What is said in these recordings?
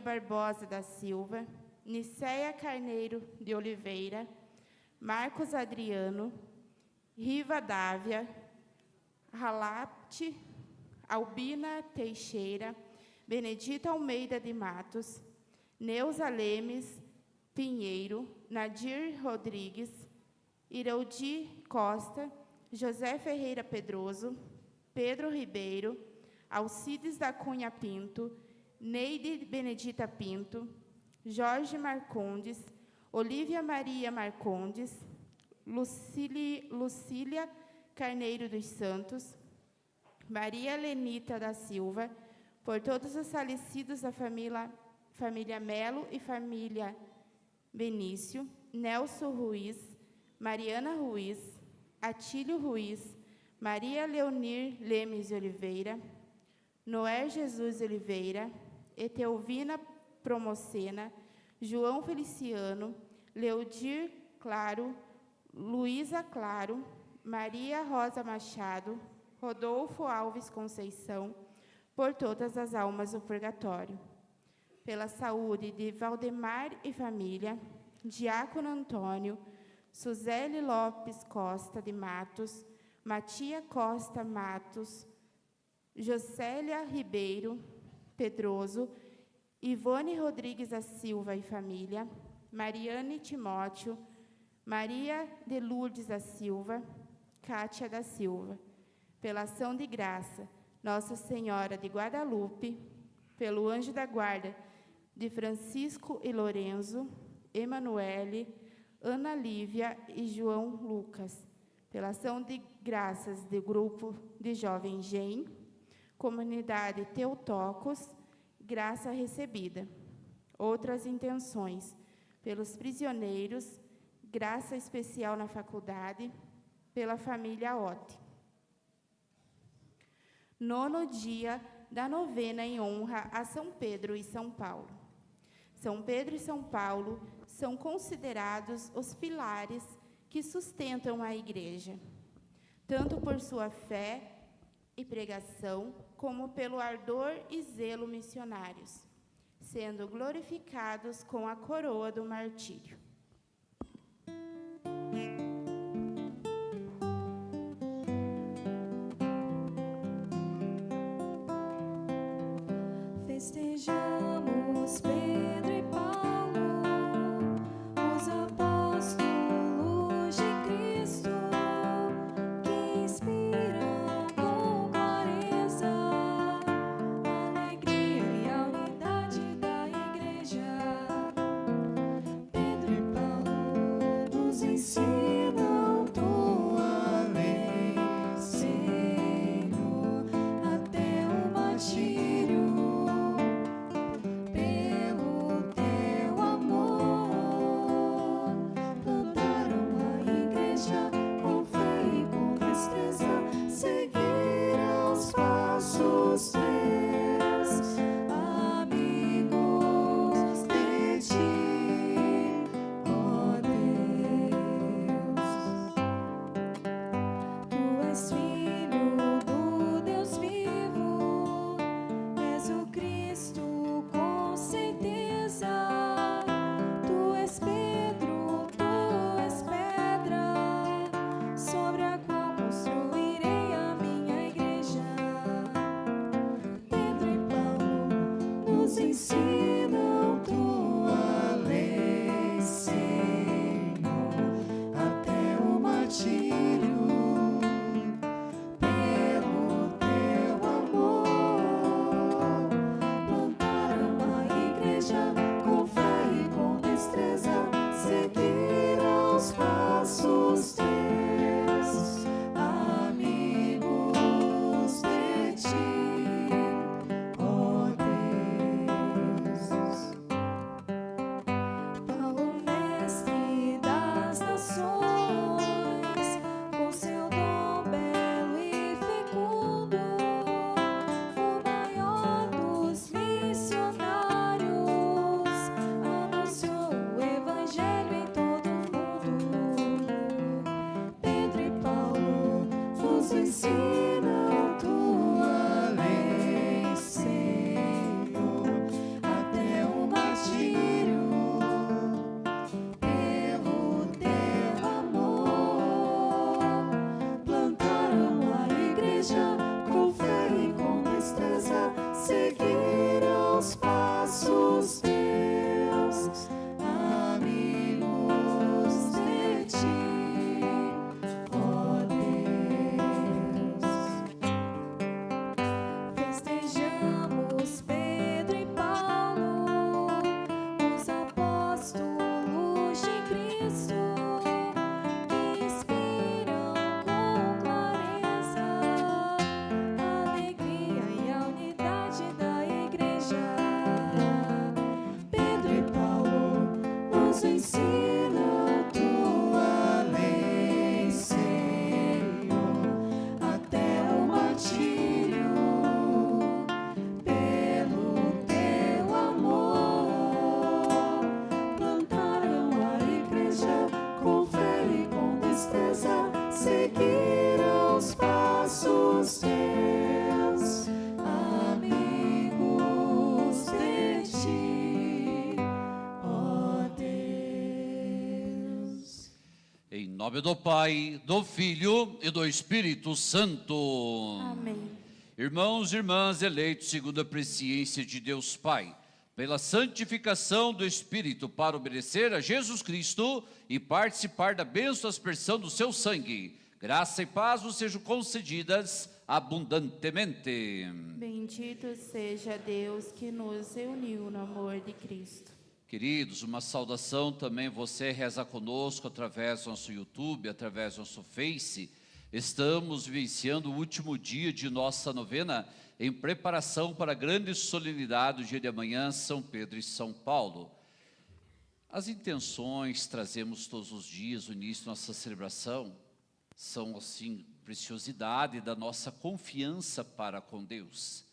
Barbosa da Silva, Nicéia Carneiro de Oliveira, Marcos Adriano, Riva Dávia, Halapte, Albina Teixeira, Benedita Almeida de Matos, Neuza Lemes Pinheiro, Nadir Rodrigues, Iraudi Costa, José Ferreira Pedroso, Pedro Ribeiro, Alcides da Cunha Pinto, Neide Benedita Pinto, Jorge Marcondes, Olívia Maria Marcondes, Lucília Carneiro dos Santos, Maria Lenita da Silva, por todos os falecidos da família Melo e família Benício, Nelson Ruiz, Mariana Ruiz, Atílio Ruiz, Maria Leonir Lemes de Oliveira, Noé Jesus Oliveira, Etelvina Promocena, João Feliciano, Leodir Claro, Luísa Claro, Maria Rosa Machado, Rodolfo Alves Conceição, por todas as almas do purgatório. Pela saúde de Valdemar e família, Diácono Antônio, Suzele Lopes Costa de Matos, Matia Costa Matos, Jocélia Ribeiro Pedroso, Ivone Rodrigues da Silva e família, Mariane Timóteo, Maria de Lourdes da Silva, Cátia da Silva. Pela ação de graça, Nossa Senhora de Guadalupe, pelo anjo da guarda de Francisco e Lorenzo, Emanuele, Ana Lívia e João Lucas, pela ação de graças do grupo de Jovem Gen, comunidade Teotocos, graça recebida. Outras intenções, pelos prisioneiros, graça especial na faculdade, pela família Otte. 9º dia da novena em honra a São Pedro e São Paulo. São Pedro e São Paulo são considerados os pilares que sustentam a Igreja, tanto por sua fé e pregação, como pelo ardor e zelo missionários, sendo glorificados com a coroa do martírio. Festejamos Pedro e Paulo, os apóstolos de Cristo, que inspiram com clareza a alegria e a unidade da Igreja. Pedro e Paulo nos ensinam tua lei, Senhor, até o martírio. Ensinam tua lei, Senhor, até o martírio. Pelo teu amor, plantaram a Igreja com fé e com destreza, seguiram os passos teus, amigos de ti, ó Deus. Paulo, mestre das nações, com seu dom belo e fecundo, o maior dos missionários, nos ensina tua lei, Senhor, até o martírio, pelo teu amor. Plantaram a igreja com fé e com destreza, seguiram os passos teus, amigos de ti, ó Deus. Em nome do Pai, do Filho e do Espírito Santo. Amém. Irmãos e irmãs eleitos segundo a presciência de Deus Pai, pela santificação do Espírito para obedecer a Jesus Cristo e participar da bênção da aspersão do seu sangue, graça e paz vos sejam concedidas abundantemente. Bendito seja Deus que nos reuniu no amor de Cristo. Queridos, uma saudação também, você reza conosco através do nosso YouTube, através do nosso Face. Estamos vivenciando o último dia de nossa novena em preparação para a grande solenidade do dia de amanhã, São Pedro e São Paulo. As intenções trazemos todos os dias, o início da nossa celebração, são assim, preciosidade da nossa confiança para com Deus.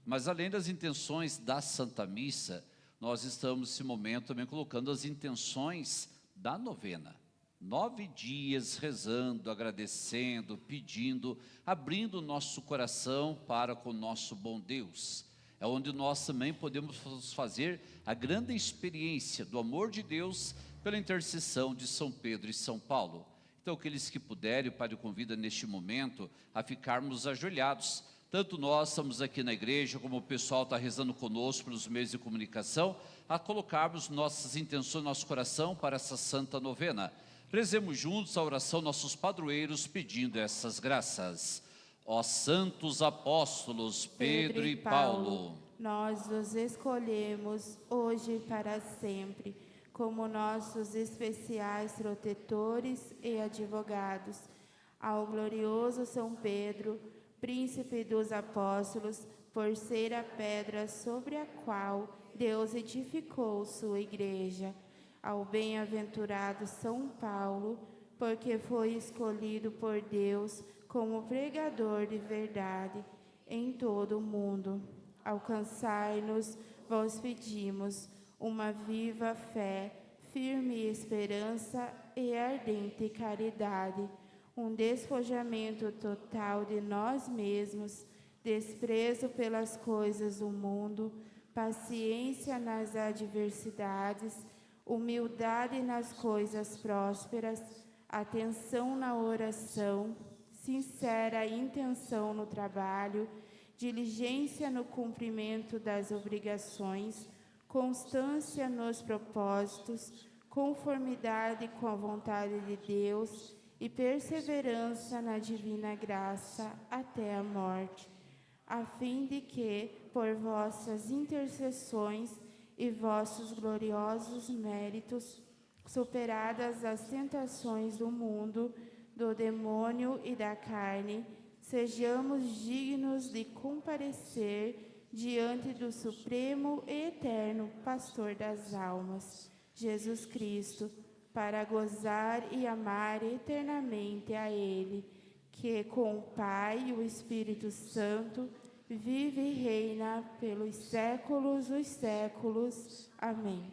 Mas além das intenções da Santa Missa, nós estamos nesse momento também colocando as intenções da novena. 9 dias rezando, agradecendo, pedindo, abrindo o nosso coração para com o nosso bom Deus. É onde nós também podemos fazer a grande experiência do amor de Deus pela intercessão de São Pedro e São Paulo. Então, aqueles que puderem, o Padre convida neste momento a ficarmos ajoelhados. Tanto nós estamos aqui na igreja, como o pessoal está rezando conosco pelos meios de comunicação, a colocarmos nossas intenções, nosso coração para essa santa novena. Rezemos juntos a oração nossos padroeiros pedindo essas graças. Ó santos apóstolos Pedro e Paulo, nós os escolhemos hoje e para sempre como nossos especiais protetores e advogados. Ao glorioso São Pedro, príncipe dos apóstolos, por ser a pedra sobre a qual Deus edificou sua igreja. Ao bem-aventurado São Paulo, porque foi escolhido por Deus como pregador de verdade em todo o mundo. Alcançai-nos, vos pedimos, uma viva fé, firme esperança e ardente caridade, um despojamento total de nós mesmos, desprezo pelas coisas do mundo, paciência nas adversidades, humildade nas coisas prósperas, atenção na oração, sincera intenção no trabalho, diligência no cumprimento das obrigações, constância nos propósitos, conformidade com a vontade de Deus e perseverança na divina graça até a morte, a fim de que, por vossas intercessões e vossos gloriosos méritos, superadas as tentações do mundo, do demônio e da carne, sejamos dignos de comparecer diante do Supremo e Eterno Pastor das almas, Jesus Cristo, para gozar e amar eternamente a Ele, que com o Pai e o Espírito Santo vive e reina pelos séculos dos séculos. Amém.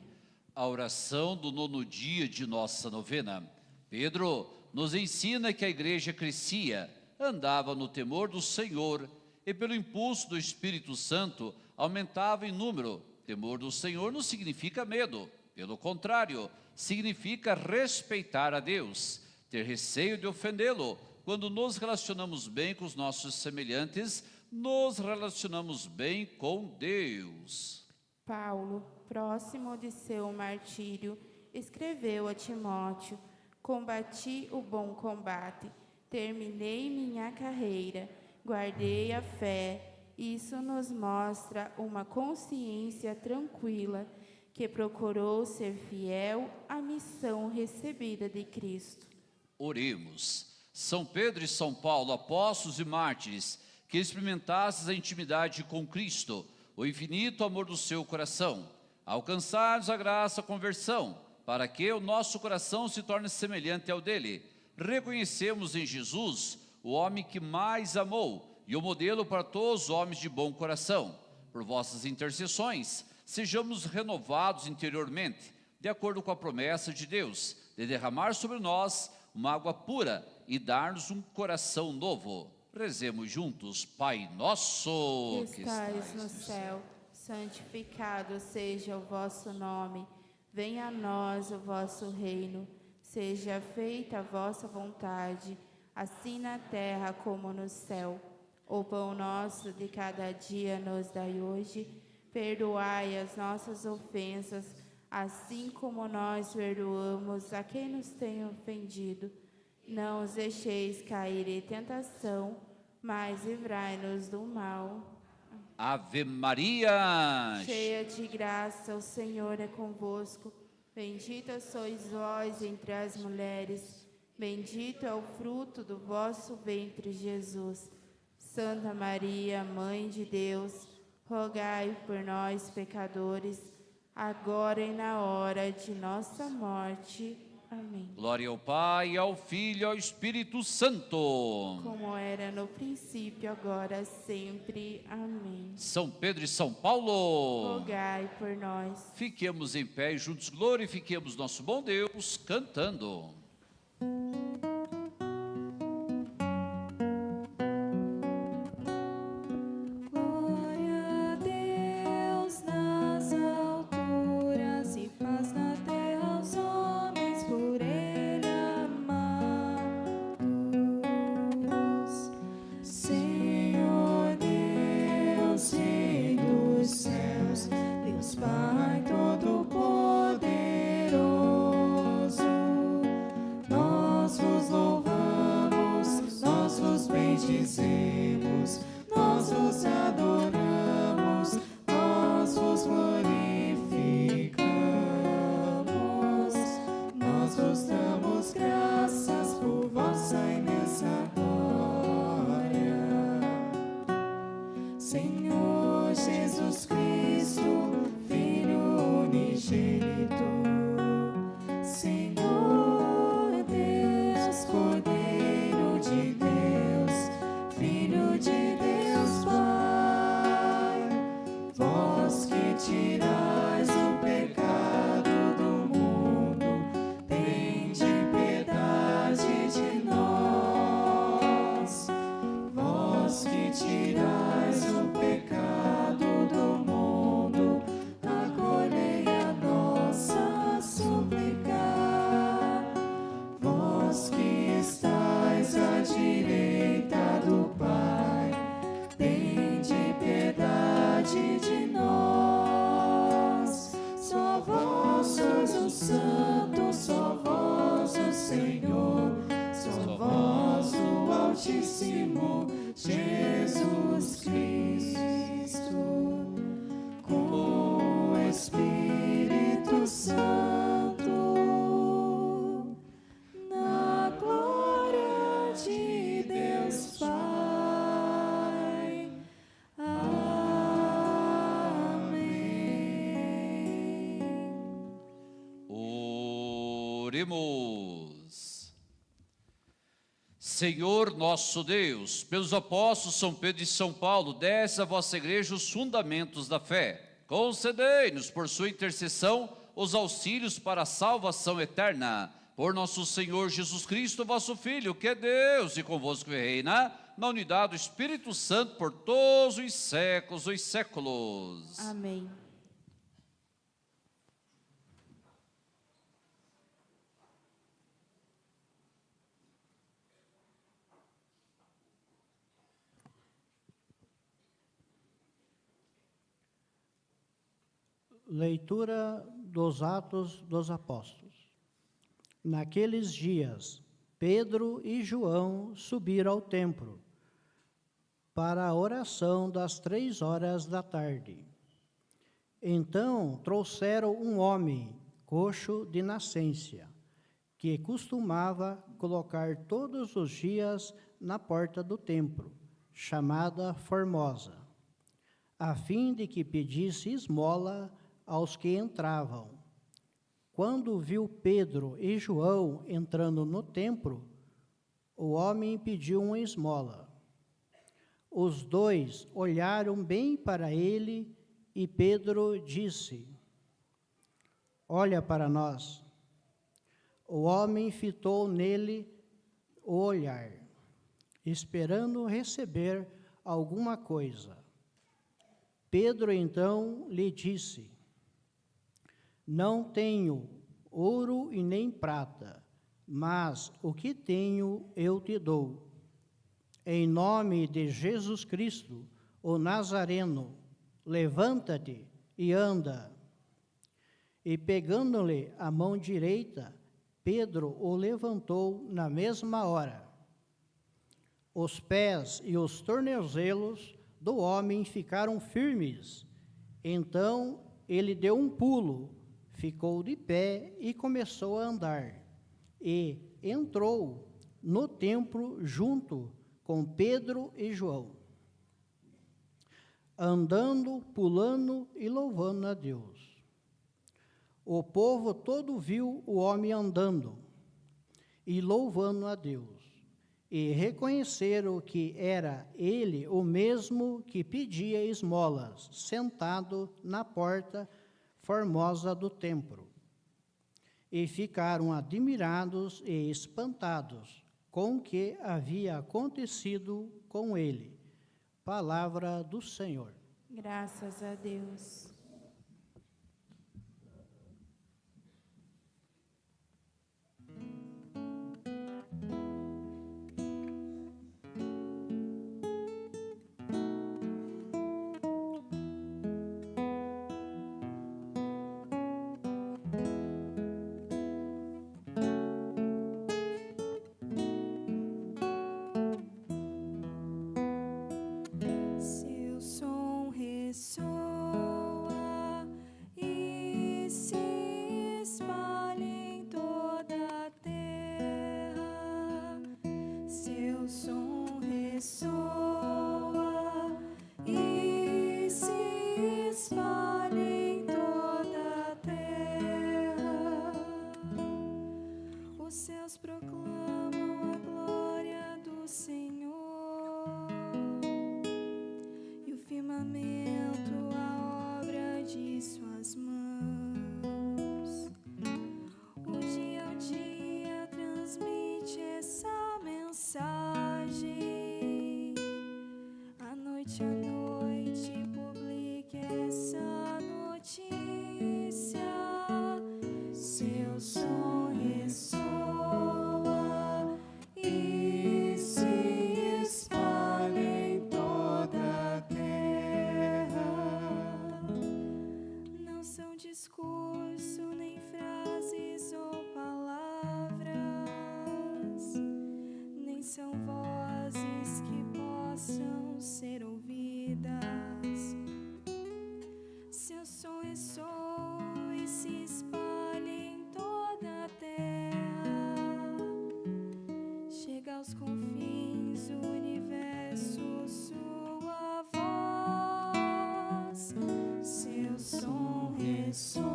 A oração do 9º dia de nossa novena. Pedro nos ensina que a igreja crescia, andava no temor do Senhor e pelo impulso do Espírito Santo aumentava em número. Temor do Senhor não significa medo, pelo contrário, significa respeitar a Deus, ter receio de ofendê-lo. Quando nos relacionamos bem com os nossos semelhantes, nos relacionamos bem com Deus. Paulo, próximo de seu martírio, escreveu a Timóteo: combati o bom combate, terminei minha carreira, guardei a fé. Isso nos mostra uma consciência tranquila que procurou ser fiel à missão recebida de Cristo. Oremos. São Pedro e São Paulo, apóstolos e mártires, que experimentastes a intimidade com Cristo, o infinito amor do seu coração, alcançares a graça, a conversão, para que o nosso coração se torne semelhante ao dele. Reconhecemos em Jesus o homem que mais amou e o modelo para todos os homens de bom coração. Por vossas intercessões, sejamos renovados interiormente, de acordo com a promessa de Deus, de derramar sobre nós uma água pura e dar-nos um coração novo. Rezemos juntos. Pai nosso, que estais no céu, santificado seja o vosso nome. Venha a nós o vosso reino. Seja feita a vossa vontade, assim na terra como no céu. O pão nosso de cada dia nos dai hoje. Perdoai as nossas ofensas, assim como nós perdoamos a quem nos tem ofendido. Não os deixeis cair em tentação, mas livrai-nos do mal. Ave Maria, cheia de graça, o Senhor é convosco. Bendita sois vós entre as mulheres, bendito é o fruto do vosso ventre, Jesus. Santa Maria, Mãe de Deus, rogai por nós, pecadores, agora e na hora de nossa morte. Amém. Glória ao Pai, ao Filho e ao Espírito Santo. Como era no princípio, agora, sempre. Amém. São Pedro e São Paulo, rogai por nós. Fiquemos em pé e juntos glorifiquemos nosso bom Deus, cantando. Oremos. Senhor nosso Deus, pelos apóstolos São Pedro e São Paulo, desce a vossa igreja os fundamentos da fé. Concedei-nos, por sua intercessão, os auxílios para a salvação eterna. Por nosso Senhor Jesus Cristo, vosso Filho, que é Deus e convosco reina, na unidade do Espírito Santo, por todos os séculos dos séculos. Amém. Leitura dos Atos dos Apóstolos. Naqueles dias, Pedro e João subiram ao templo para a oração das 3 da tarde. Então trouxeram um homem coxo de nascença, que costumava colocar todos os dias na porta do templo, chamada Formosa, a fim de que pedisse esmola aos que entravam. Quando viu Pedro e João entrando no templo, o homem pediu uma esmola. Os dois olharam bem para ele e Pedro disse: Olha para nós. O homem fitou nele o olhar, esperando receber alguma coisa. Pedro então lhe disse: Não tenho ouro e nem prata, mas o que tenho eu te dou. Em nome de Jesus Cristo, o Nazareno, levanta-te e anda. E pegando-lhe a mão direita, Pedro o levantou na mesma hora. Os pés e os tornozelos do homem ficaram firmes. Então ele deu um pulo, ficou de pé e começou a andar. E entrou no templo junto com Pedro e João, andando, pulando e louvando a Deus. O povo todo viu o homem andando e louvando a Deus, e reconheceram que era ele o mesmo que pedia esmolas, sentado na porta formosa do templo. E ficaram admirados e espantados com o que havia acontecido com ele. Palavra do Senhor. Graças a Deus. Seu som ressoa e se espalha em toda a terra. Seu som ressoa e se espalha em toda a terra. Os céus proclamam a glória do Senhor. E o firmamento a obra de suas mãos. O dia ao dia transmite essa mensagem. A noite publica essa notícia. Seu som ressoa e se espalha em toda a terra. Não são discurso, nem frases ou palavras, nem são vozes que possam ser ouvidas. Seu som ressoa e se espalha em toda a terra. Chega aos confins do universo sua voz. Seu som ressoa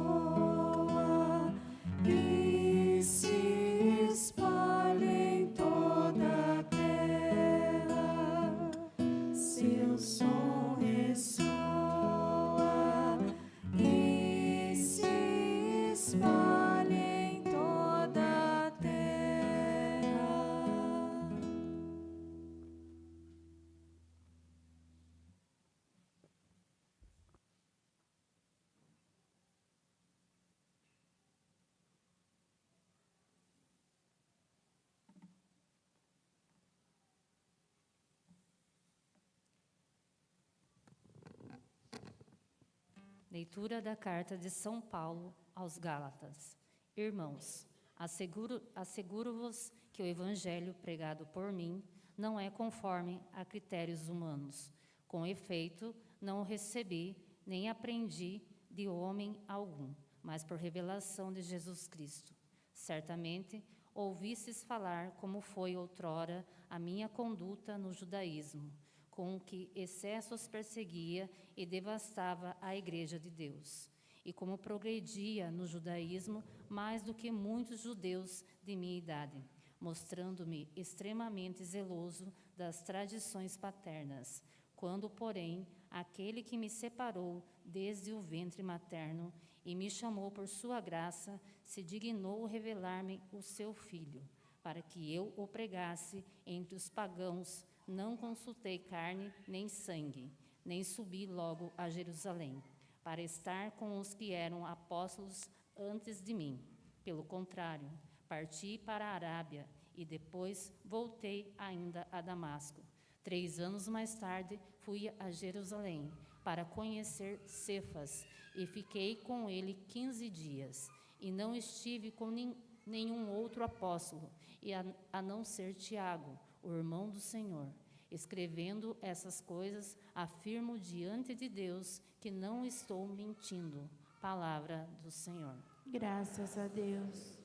e se espalha em toda a terra. Seu som ressoa e se espalha em toda a terra. Leitura da carta de São Paulo aos Gálatas. Irmãos, asseguro-vos que o evangelho pregado por mim não é conforme a critérios humanos. Com efeito, não o recebi, nem aprendi de homem algum, mas por revelação de Jesus Cristo. Certamente, ouvistes falar como foi outrora a minha conduta no judaísmo, com que excessos perseguia e devastava a igreja de Deus. e como progredia no judaísmo mais do que muitos judeus de minha idade, mostrando-me extremamente zeloso das tradições paternas. Quando, porém, aquele que me separou desde o ventre materno e me chamou por sua graça, se dignou revelar-me o seu Filho, para que eu o pregasse entre os pagãos, não consultei carne nem sangue, nem subi logo a Jerusalém, para estar com os que eram apóstolos antes de mim. Pelo contrário, parti para a Arábia e depois voltei ainda a Damasco. 3 anos mais tarde, fui a Jerusalém para conhecer Cefas e fiquei com ele 15 dias. E não estive com nenhum outro apóstolo, a não ser Tiago, o irmão do Senhor. Escrevendo essas coisas, afirmo diante de Deus que não estou mentindo. Palavra do Senhor. Graças a Deus.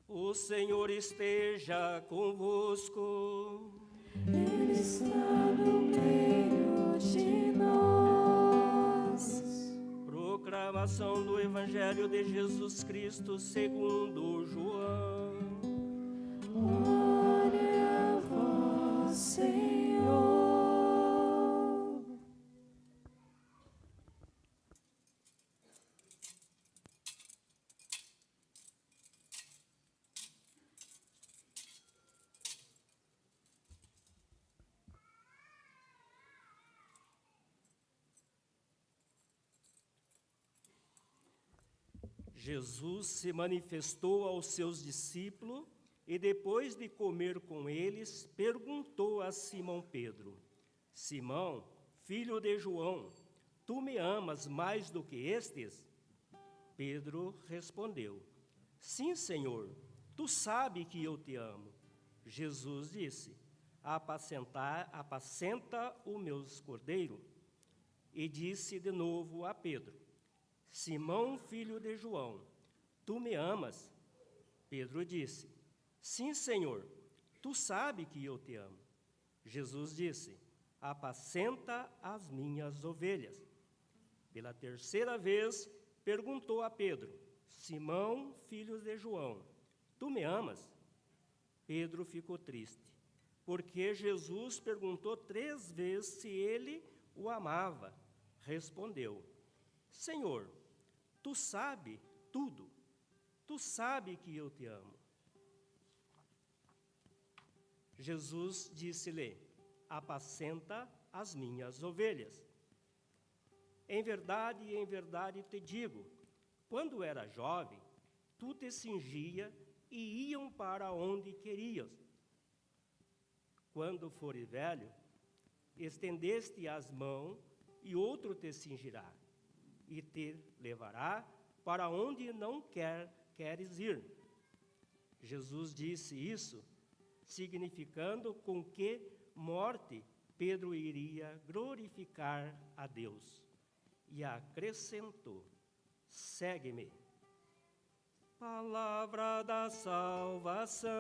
O Senhor esteja convosco. Ele está no meio de nós. Proclamação do Evangelho de Jesus Cristo segundo João. Glória a vós, Senhor. Jesus se manifestou aos seus discípulos e, depois de comer com eles, perguntou a Simão Pedro: Simão, filho de João, tu me amas mais do que estes? Pedro respondeu: Sim, Senhor, tu sabes que eu te amo. Jesus disse: apacenta os meus cordeiros. E disse de novo a Pedro: Simão, filho de João, tu me amas? Pedro disse: Sim, Senhor, tu sabes que eu te amo. Jesus disse: apacenta as minhas ovelhas. Pela terceira vez, perguntou a Pedro: Simão, filho de João, tu me amas? Pedro ficou triste, porque Jesus perguntou 3 vezes se ele o amava. Respondeu: Senhor, tu sabes tudo, tu sabes que eu te amo. Jesus disse-lhe: apacenta as minhas ovelhas. Em verdade te digo, quando era jovem, tu te cingia e iam para onde querias. Quando fores velho, estendeste as mãos e outro te cingirá e te levará para onde não queres ir. Jesus disse isso, significando com que morte Pedro iria glorificar a Deus. E acrescentou: segue-me. Palavra da salvação.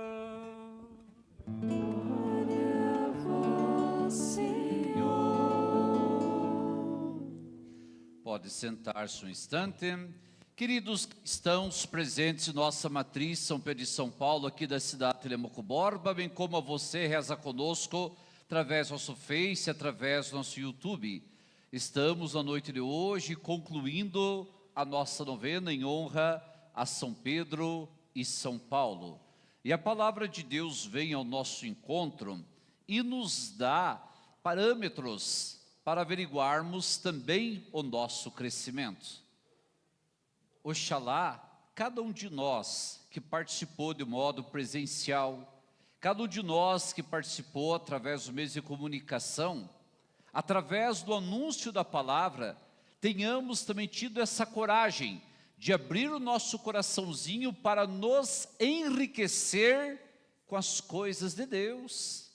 Glória a vós, Senhor. Pode sentar-se um instante. Queridos cristãos presentes em nossa matriz São Pedro e São Paulo, aqui da cidade de Telemaco Borba, bem como a você, reza conosco, através do nosso Face, através do nosso YouTube. Estamos na noite de hoje concluindo a nossa novena em honra a São Pedro e São Paulo. E a palavra de Deus vem ao nosso encontro e nos dá parâmetros para averiguarmos também o nosso crescimento. Oxalá, cada um de nós que participou de modo presencial, cada um de nós que participou através do meio de comunicação, através do anúncio da palavra, tenhamos também tido essa coragem de abrir o nosso coraçãozinho para nos enriquecer com as coisas de Deus,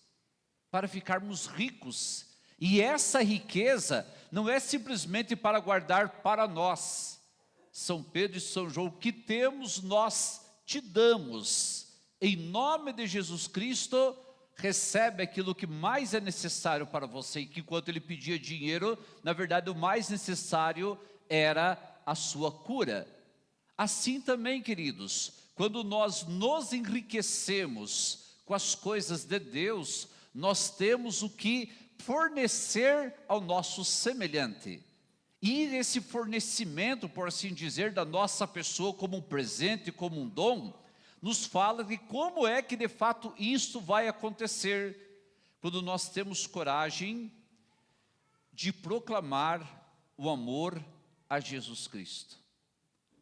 para ficarmos ricos. E essa riqueza não é simplesmente para guardar para nós. São Pedro e São João, o que temos nós te damos. Em nome de Jesus Cristo, recebe aquilo que mais é necessário para você. E que enquanto ele pedia dinheiro, na verdade o mais necessário era a sua cura. Assim também, queridos, quando nós nos enriquecemos com as coisas de Deus, nós temos o que fornecer ao nosso semelhante. E esse fornecimento, por assim dizer, da nossa pessoa como um presente, como um dom, nos fala de como é que de fato isso vai acontecer, quando nós temos coragem de proclamar o amor a Jesus Cristo.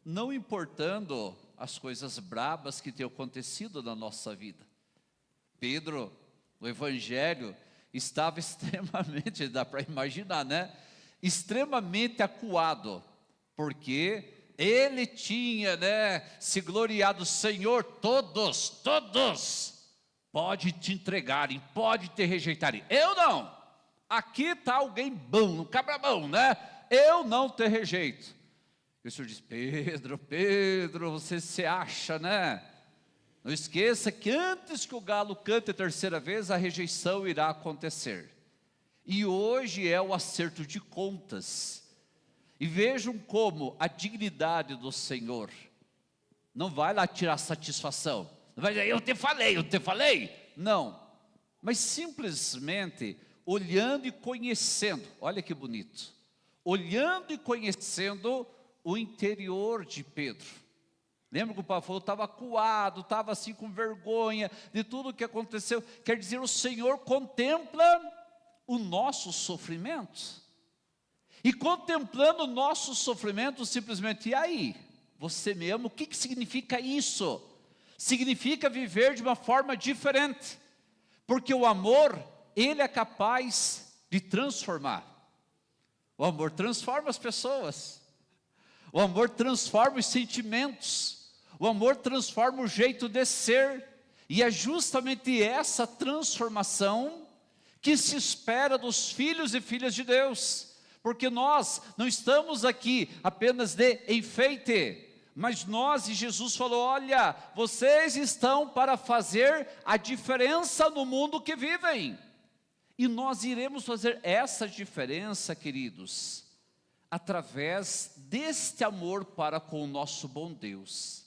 Não importando as coisas brabas que têm acontecido na nossa vida. Pedro, no Evangelho, estava extremamente, dá para imaginar, né? Extremamente acuado, porque ele tinha, se gloriado: Senhor, todos pode te entregarem, pode te rejeitarem, eu não. Aqui está alguém bom, um cabra bom, eu não te rejeito. E o Senhor diz: Pedro, você se acha, Não esqueça que antes que o galo cante a terceira vez, a rejeição irá acontecer. E hoje é o acerto de contas. E vejam como a dignidade do Senhor não vai lá tirar satisfação. Não vai dizer: eu te falei. Não. Mas simplesmente olhando e conhecendo. Olha que bonito. Olhando e conhecendo o interior de Pedro. Lembra que o Paulo falou, estava acuado, estava assim com vergonha de tudo o que aconteceu. Quer dizer, o Senhor contempla o nosso sofrimento. E contemplando o nosso sofrimento, simplesmente: e aí? Você me ama? O que significa isso? Significa viver de uma forma diferente. Porque o amor, ele é capaz de transformar. O amor transforma as pessoas. O amor transforma os sentimentos. O amor transforma o jeito de ser. E é justamente essa transformação que se espera dos filhos e filhas de Deus. Porque nós não estamos aqui apenas de enfeite, mas nós, e Jesus falou: olha, vocês estão para fazer a diferença no mundo que vivem. E nós iremos fazer essa diferença, queridos, através deste amor para com o nosso bom Deus.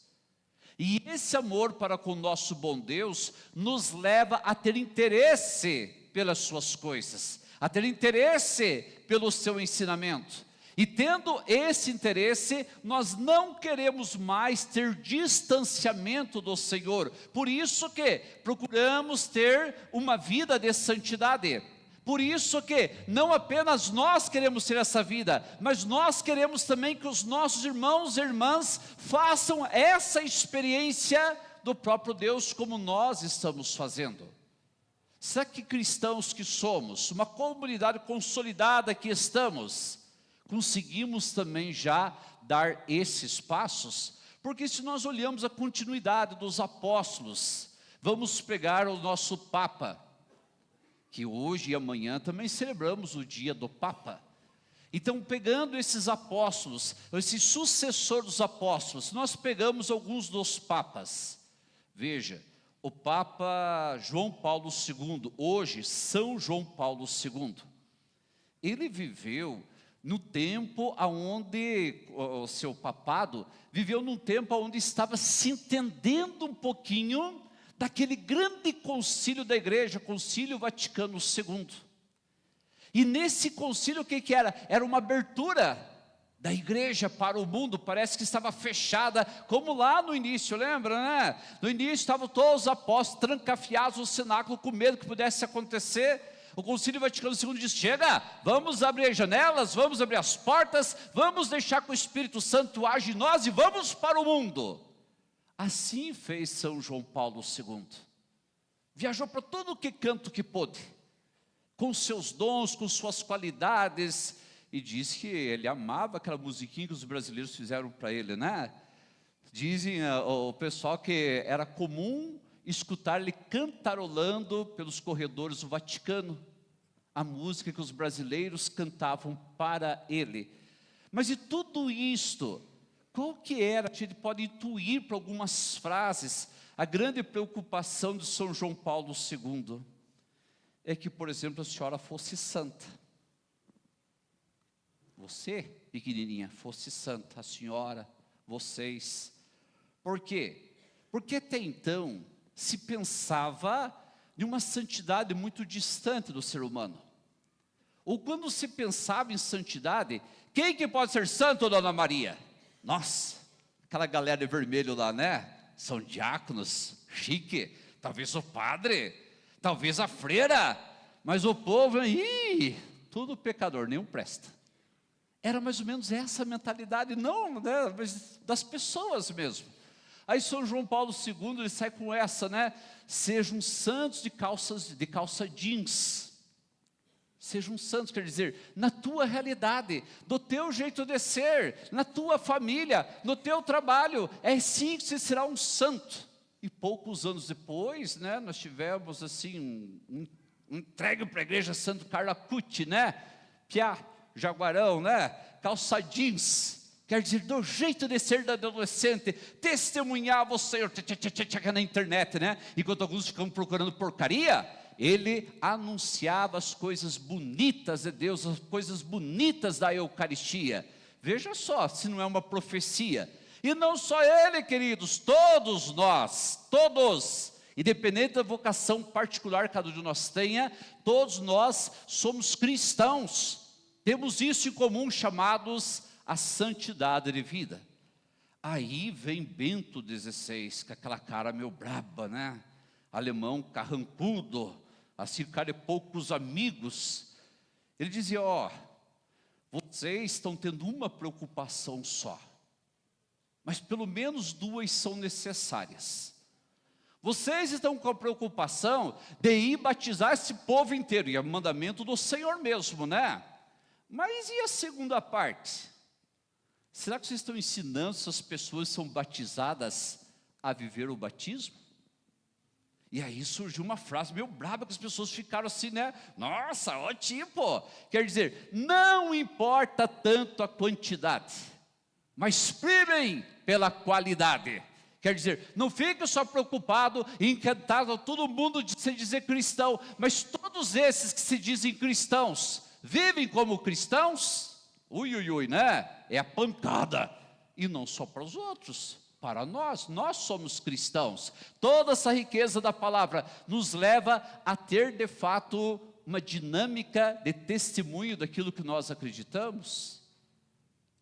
E esse amor para com o nosso bom Deus nos leva a ter interesse pelas suas coisas, a ter interesse pelo seu ensinamento. E tendo esse interesse, nós não queremos mais ter distanciamento do Senhor. Por isso que procuramos ter uma vida de santidade. Por isso que não apenas nós queremos ter essa vida, mas nós queremos também que os nossos irmãos e irmãs façam essa experiência do próprio Deus como nós estamos fazendo. Será que cristãos que somos, uma comunidade consolidada que estamos, conseguimos também já dar esses passos? Porque se nós olhamos a continuidade dos apóstolos, vamos pegar o nosso Papa, que hoje e amanhã também celebramos o dia do Papa. Então, pegando esses apóstolos, esse sucessor dos apóstolos, nós pegamos alguns dos papas. Veja, o Papa João Paulo II, hoje São João Paulo II, ele viveu no tempo onde, o seu papado, viveu num tempo onde estava se entendendo um pouquinho daquele grande concílio da igreja, Concílio Vaticano II. E nesse concílio o que era? Era uma abertura da igreja para o mundo, parece que estava fechada, como lá no início, lembra, né? No início estavam todos os apóstolos trancafiados no cenáculo, com medo que pudesse acontecer. O Concílio Vaticano II diz: chega, vamos abrir as janelas, vamos abrir as portas, vamos deixar que o Espírito Santo age em nós e vamos para o mundo. Assim fez São João Paulo II. Viajou para todo que canto que pôde, com seus dons, com suas qualidades, e diz que ele amava aquela musiquinha que os brasileiros fizeram para ele, né? Dizem o pessoal que era comum escutar ele cantarolando pelos corredores do Vaticano, a música que os brasileiros cantavam para ele. Mas de tudo isto, qual que era? A gente pode intuir por algumas frases, a grande preocupação de São João Paulo II, é que, por exemplo, a senhora fosse santa. Você, pequenininha, fosse santa, a senhora, vocês. Por quê? Porque até então se pensava em uma santidade muito distante do ser humano. Ou quando se pensava em santidade, quem que pode ser santo, Dona Maria? Nossa, aquela galera de vermelho lá, né? São diáconos, chique, talvez o padre, talvez a freira, mas o povo, tudo pecador, nenhum presta. Era mais ou menos essa mentalidade, não, né, mas das pessoas mesmo. Aí São João Paulo II, ele sai com essa, né? Sejam santos de calça jeans. Sejam santos, quer dizer, na tua realidade, do teu jeito de ser, na tua família, no teu trabalho, é sim que você será um santo. E poucos anos depois, né, nós tivemos assim, um entregue para a igreja Santo Carlo Acuti, né? Piá, Jaguarão, né? Calça jeans. Quer dizer, do jeito de ser da adolescente, testemunhava o Senhor na internet, né? Enquanto alguns ficam procurando porcaria, ele anunciava as coisas bonitas de Deus, as coisas bonitas da Eucaristia. Veja só, se não é uma profecia. E não só ele, queridos, todos nós, todos, independente da vocação particular que cada um de nós tenha, todos nós somos cristãos. Temos isso em comum, chamados a santidade de vida. Aí vem Bento XVI, com aquela cara meio braba, né? Alemão carrancudo, assim, cara de poucos amigos. Ele dizia: vocês estão tendo uma preocupação só, mas pelo menos duas são necessárias. Vocês estão com a preocupação de ir batizar esse povo inteiro, e é o mandamento do Senhor mesmo, né? Mas e a segunda parte? Será que vocês estão ensinando essas pessoas que são batizadas a viver o batismo? E aí surgiu uma frase meio braba, que as pessoas ficaram assim, né? Nossa, ó tipo, quer dizer, não importa tanto a quantidade, mas primem pela qualidade. Quer dizer, não fique só preocupado em cantar todo mundo de se dizer cristão, mas todos esses que se dizem cristãos, vivem como cristãos? Né? É a pancada. E não só para os outros, para nós somos cristãos. Toda essa riqueza da palavra nos leva a ter de fato uma dinâmica de testemunho daquilo que nós acreditamos.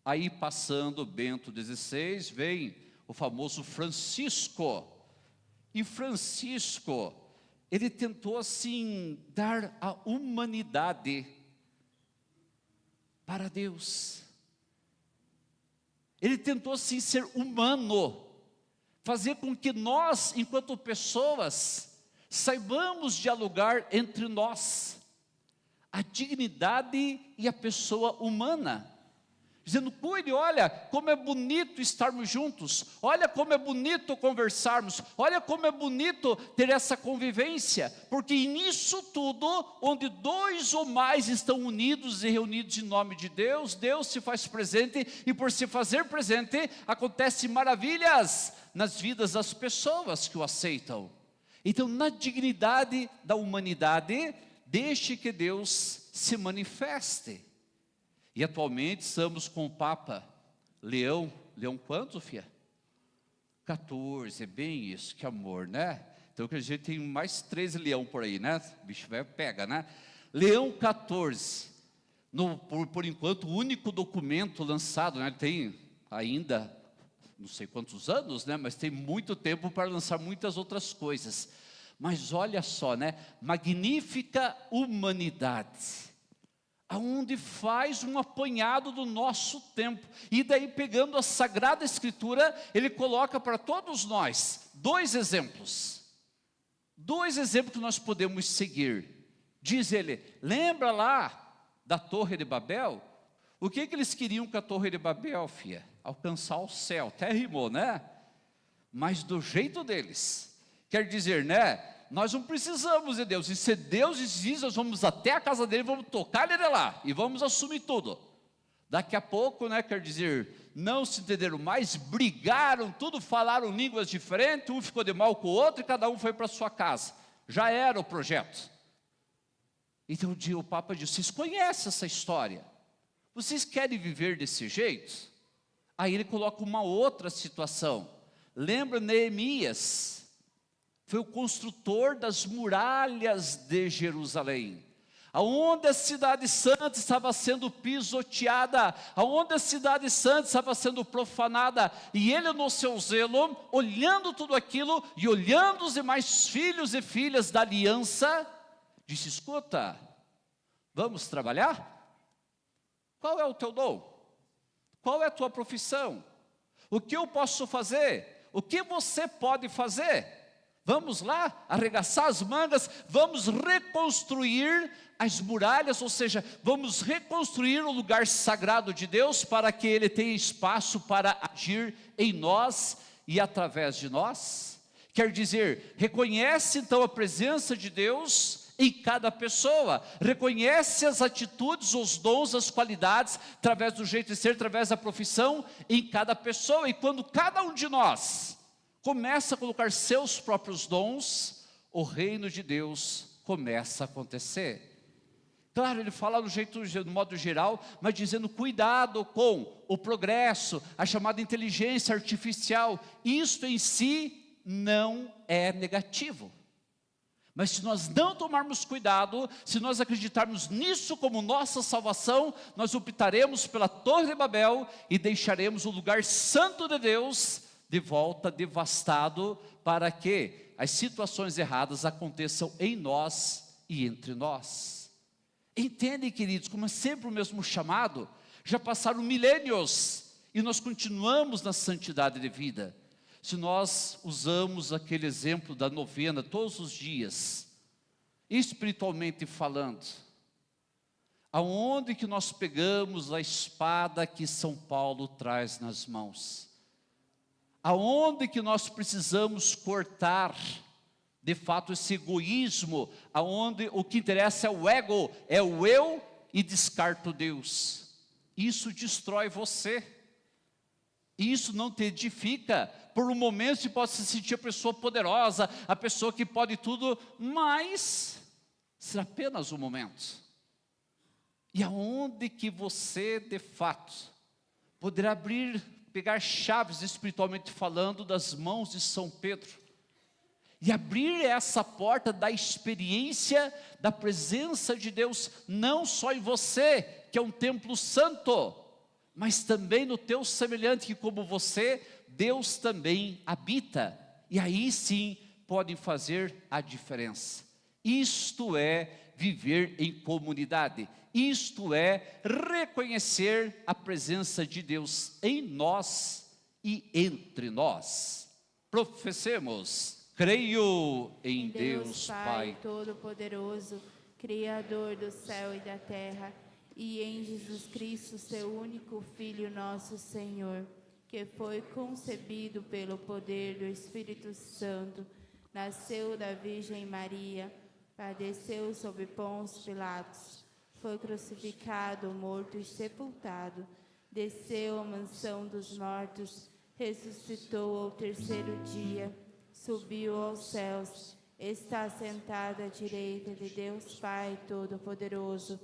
Aí passando Bento XVI, vem o famoso Francisco. E Francisco, ele tentou assim dar a humanidade para Deus. Ele tentou assim ser humano, fazer com que nós, enquanto pessoas, saibamos dialogar entre nós a dignidade e a pessoa humana, dizendo: cuide, olha como é bonito estarmos juntos, olha como é bonito conversarmos, olha como é bonito ter essa convivência, porque nisso tudo, onde dois ou mais estão unidos e reunidos em nome de Deus, Deus se faz presente, e por se fazer presente, acontecem maravilhas nas vidas das pessoas que o aceitam. Então, na dignidade da humanidade, deixe que Deus se manifeste. E atualmente estamos com o Papa Leão quanto, Fia? 14, é bem isso, que amor, né? Então que a gente tem mais 13 leão por aí, né? O bicho velho pega, né? Leão 14, por enquanto o único documento lançado, né? Tem ainda não sei quantos anos, né? Mas tem muito tempo para lançar muitas outras coisas. Mas olha só, né? Magnífica humanidade, aonde faz um apanhado do nosso tempo, e daí pegando a Sagrada Escritura, ele coloca para todos nós dois exemplos que nós podemos seguir. Diz ele: lembra lá da Torre de Babel? O que eles queriam com a Torre de Babel, filha? Alcançar o céu, até rimou, né? Mas do jeito deles, quer dizer, né? Nós não precisamos de Deus, e se Deus diz, nós vamos até a casa dele, vamos tocar ele lá, e vamos assumir tudo. Daqui a pouco, né, quer dizer, não se entenderam mais, brigaram, tudo, falaram línguas diferentes, um ficou de mal com o outro, e cada um foi para sua casa. Já era o projeto. Então um dia o Papa disse: vocês conhecem essa história? Vocês querem viver desse jeito? Aí ele coloca uma outra situação. Lembra Neemias? Foi o construtor das muralhas de Jerusalém, aonde a cidade santa estava sendo pisoteada, aonde a cidade santa estava sendo profanada, e ele no seu zelo, olhando tudo aquilo, e olhando os demais filhos e filhas da aliança, disse: escuta, vamos trabalhar? Qual é o teu dom? Qual é a tua profissão? O que eu posso fazer? O que você pode fazer? Vamos lá, arregaçar as mangas, vamos reconstruir as muralhas, ou seja, vamos reconstruir o lugar sagrado de Deus, para que Ele tenha espaço para agir em nós e através de nós. Quer dizer, reconhece então a presença de Deus em cada pessoa, reconhece as atitudes, os dons, as qualidades, através do jeito de ser, através da profissão, em cada pessoa, e quando cada um de nós começa a colocar seus próprios dons, o reino de Deus começa a acontecer. Claro, ele fala no modo geral, mas dizendo: cuidado com o progresso, a chamada inteligência artificial. Isto em si não é negativo. Mas se nós não tomarmos cuidado, se nós acreditarmos nisso como nossa salvação, nós optaremos pela Torre de Babel e deixaremos o lugar santo de Deus de volta devastado, para que as situações erradas aconteçam em nós e entre nós. Entendem, queridos, como é sempre o mesmo chamado? Já passaram milênios e nós continuamos na santidade de vida. Se nós usamos aquele exemplo da novena todos os dias, espiritualmente falando, aonde que nós pegamos a espada que São Paulo traz nas mãos? Aonde que nós precisamos cortar, de fato, esse egoísmo, aonde o que interessa é o ego, é o eu, e descarta Deus. Isso destrói você. Isso não te edifica. Por um momento você pode se sentir a pessoa poderosa, a pessoa que pode tudo, mas será apenas um momento. E aonde que você, de fato, poderá pegar chaves, espiritualmente falando, das mãos de São Pedro, e abrir essa porta da experiência da presença de Deus, não só em você, que é um templo santo, mas também no teu semelhante, que como você, Deus também habita. E aí sim, podem fazer a diferença. Isto é viver em comunidade. Isto é reconhecer a presença de Deus em nós e entre nós. Professemos: creio em Deus Pai Todo-Poderoso, Criador do céu e da terra, e em Jesus Cristo, seu único Filho, nosso Senhor, que foi concebido pelo poder do Espírito Santo, nasceu da Virgem Maria, padeceu sob Pôncio Pilatos, foi crucificado, morto e sepultado, desceu à mansão dos mortos, ressuscitou ao terceiro dia, subiu aos céus, está sentado à direita de Deus Pai Todo-Poderoso,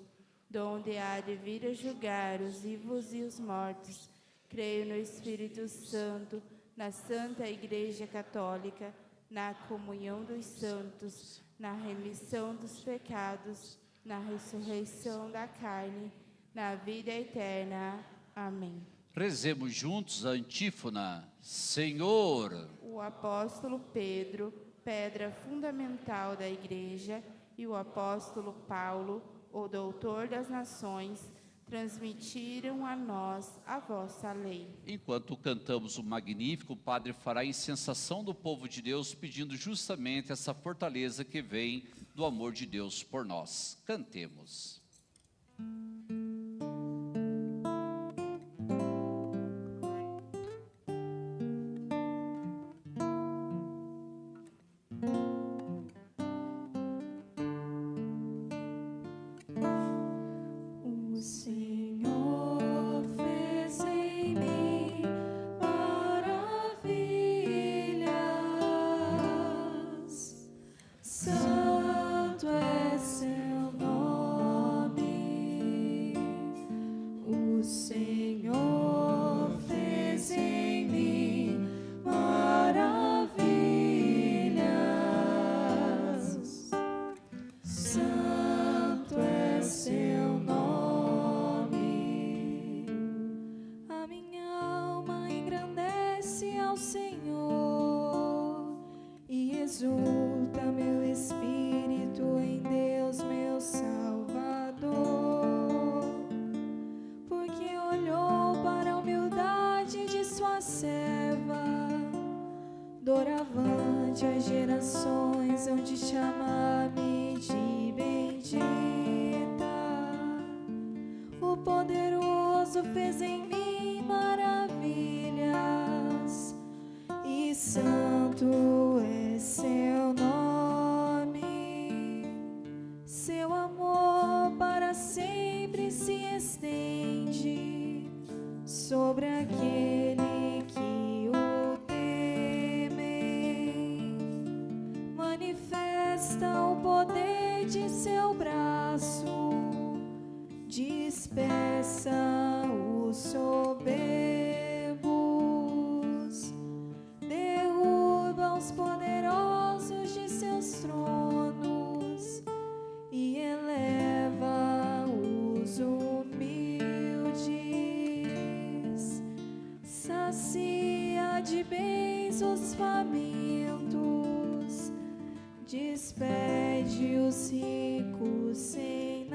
donde há de vir a julgar os vivos e os mortos. Creio no Espírito Santo, na Santa Igreja Católica, na comunhão dos santos, na remissão dos pecados, na ressurreição da carne, na vida eterna. Amém. Rezemos juntos a antífona. Senhor, O apóstolo Pedro, pedra fundamental da Igreja, e o apóstolo Paulo, o doutor das nações, transmitiram a nós a vossa lei. enquanto cantamos o Magnífico, o Padre fará a incensação do povo de Deus, pedindo justamente essa fortaleza que vem do amor de Deus por nós. Cantemos. O Senhor fez em mim maravilhas. Santo é seu nome. O Senhor fez em mim maravilhas. Santo é seu nome. A minha alma engrandece ao Senhor e exulta meu espírito em Deus, meu Salvador, porque olhou para a humildade de sua serva. Doravante as gerações hão de chamar-me de bendita. O poderoso fez em mim maravilhas, e santo é seu nome. Seu amor para sempre se estende sobre aquele que o temem. Manifesta o poder de seu braço, dispersa os soberbos, derruba os poderosos de seus tronos e eleva os humildes. Sacia de bens os famintos, despede os ricos sem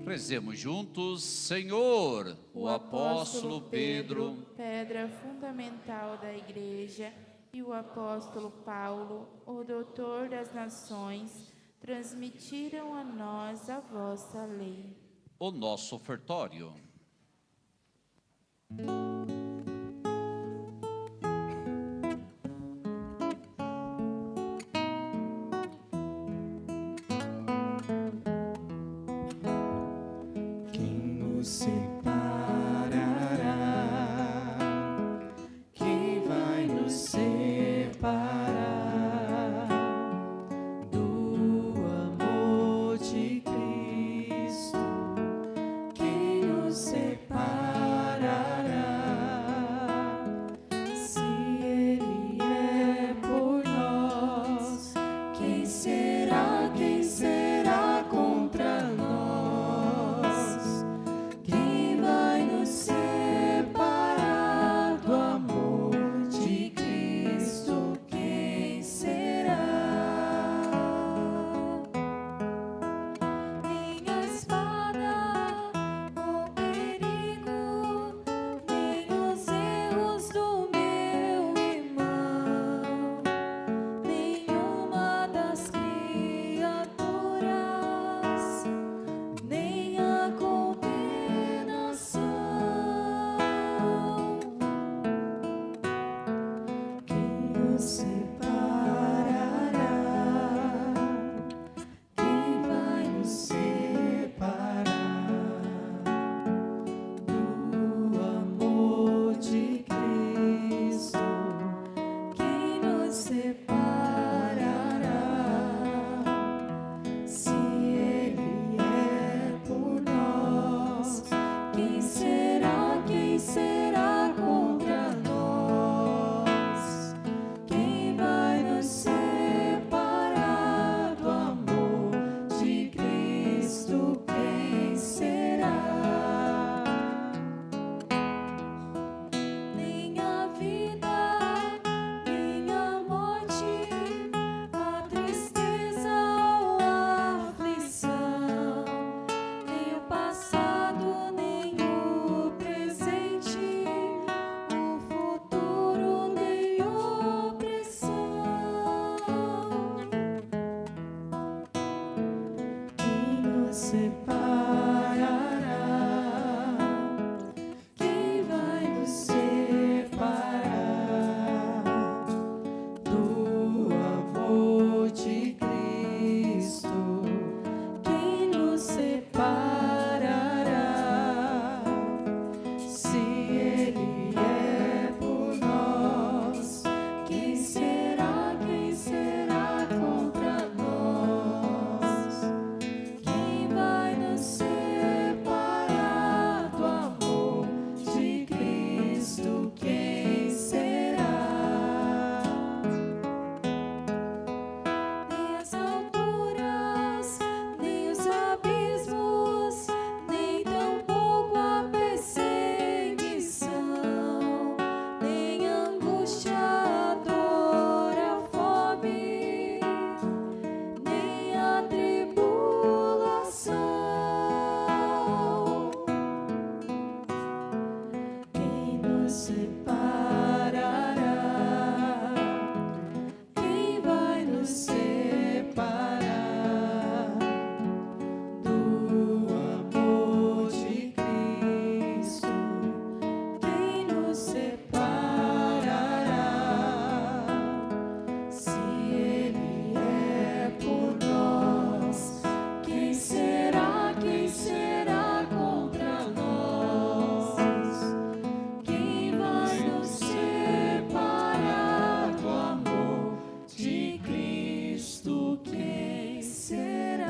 Rezemos juntos. Senhor, o apóstolo Pedro, pedra fundamental da Igreja, e o apóstolo Paulo, o doutor das nações, transmitiram a nós a vossa lei. o nosso ofertório. Quem nos separará? Quem vai nos separar do amor de Cristo? Quem nos separará? Se Ele é por nós, quem será? Quem será contra nós? Quem vai nos separar do amor de Cristo? Quem será? Nem a espada, o perigo, nem os erros do meu irmão, nenhuma das criaturas, nem a condenação. Quem nos separará? Quem vai nos separar do amor de Cristo? Quem nos separará? Se Ele é por nós, quem será? Quem será contra nós? Quem vai nos separar do amor de Cristo? Quem será? Nem a vida, nem a morte, a tristeza ou a aflição, nem o passado, nem o presente, o futuro, nem opressão. Quem nos separará? Quem vai nos separar do amor de Cristo? Quem nos separará? Se Ele é por nós, quem será? Quem será contra nós? Quem vai nos separar do amor de Cristo? Quem será? Nem as alturas, nem os abismos, nem tampouco a perseguição, nem a angústia, a dor, a fome, nem a tribulação. Quem nos separará? Quem vai nos separar do amor de Cristo? Quem nos separará? Se Ele é por nós, quem será? Quem será contra nós? Quem vai nos separar do amor de Cristo? Quem será?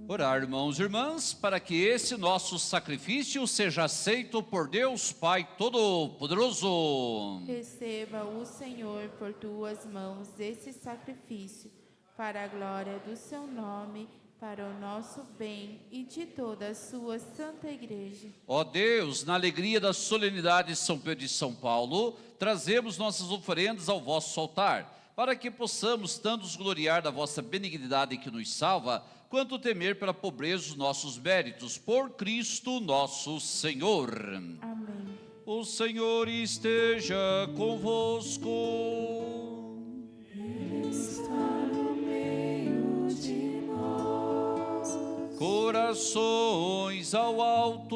Orar, irmãos e irmãs, para que esse nosso sacrifício seja aceito por Deus Pai Todo-Poderoso. Receba o Senhor por tuas mãos esse sacrifício, para a glória do seu nome, para o nosso bem e de toda a sua santa Igreja. Ó Deus, na alegria da solenidade de São Pedro e São Paulo, trazemos nossas oferendas ao vosso altar, para que possamos tanto nos gloriar da vossa benignidade que nos salva, quanto temer pela pobreza dos nossos méritos, por Cristo nosso Senhor. Amém. O Senhor esteja convosco. Está no meio de nós. Corações ao alto.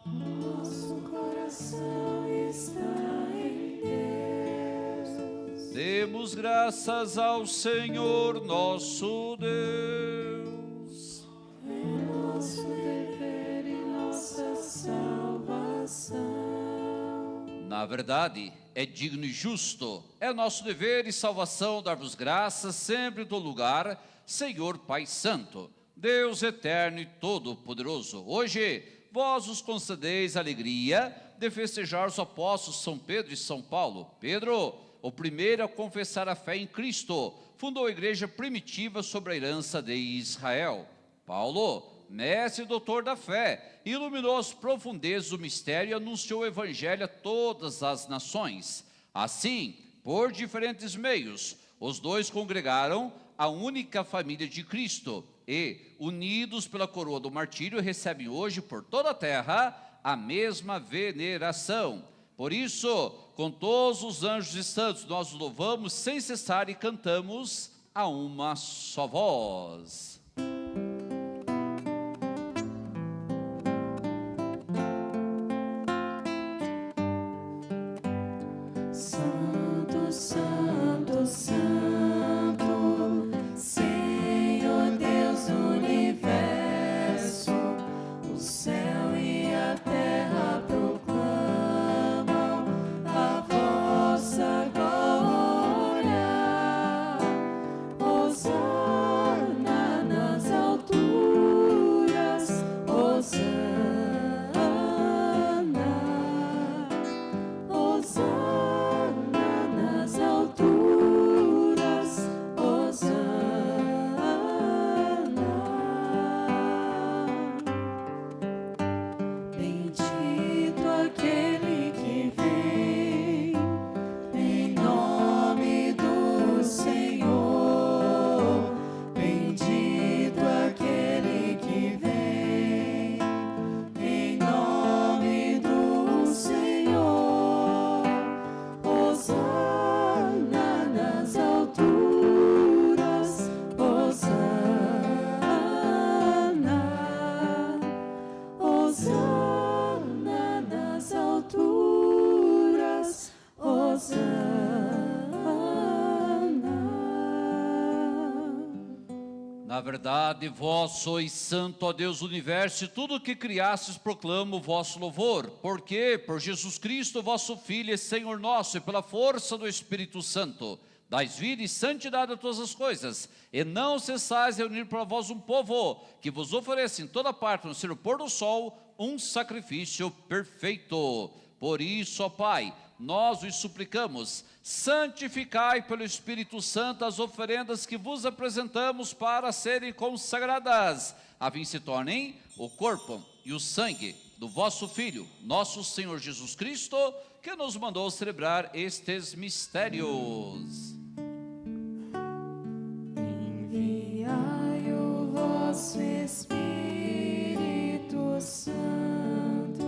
Nosso coração está em Deus. Demos graças ao Senhor nosso Deus. É nosso dever e nossa salvação. Na verdade, é digno e justo, é nosso dever e salvação dar-vos graças sempre em todo lugar, Senhor Pai Santo, Deus eterno e todo-poderoso. Hoje, vós os concedeis a alegria de festejar os apóstolos São Pedro e São Paulo. Pedro, o primeiro a confessar a fé em Cristo, fundou a igreja primitiva sobre a herança de Israel. Paulo, mestre e doutor da fé, iluminou as profundezas do mistério e anunciou o evangelho a todas as nações. Assim, por diferentes meios, os dois congregaram a única família de Cristo e, unidos pela coroa do martírio, recebem hoje por toda a terra a mesma veneração. Por isso, com todos os anjos e santos, nós os louvamos sem cessar e cantamos a uma só voz. Santo, Santo, Santo, Senhor Deus do universo, o céu e a terra proclamam a vossa glória. Hosana nas alturas, Hosana, Hosana nas alturas, Hosana. Bendito aquele que vem em nome do Senhor. Bendito aquele que vem em nome do Senhor. Hosana nas alturas, Hosana, Hosana nas alturas, Hosana. Na verdade, vós sois santo, ó Deus do universo, e tudo o que criastes proclama o vosso louvor. Porque, por Jesus Cristo, vosso Filho e Senhor nosso, e pela força do Espírito Santo, dais vida e santidade a todas as coisas, e não cessais de reunir para vós um povo, que vos ofereça em toda parte, no ser o pôr do sol, um sacrifício perfeito. Por isso, ó Pai, nós os suplicamos, santificai pelo Espírito Santo as oferendas que vos apresentamos para serem consagradas, a fim se tornem o corpo e o sangue do vosso Filho, nosso Senhor Jesus Cristo, que nos mandou celebrar estes mistérios. Enviai o vosso Espírito Santo.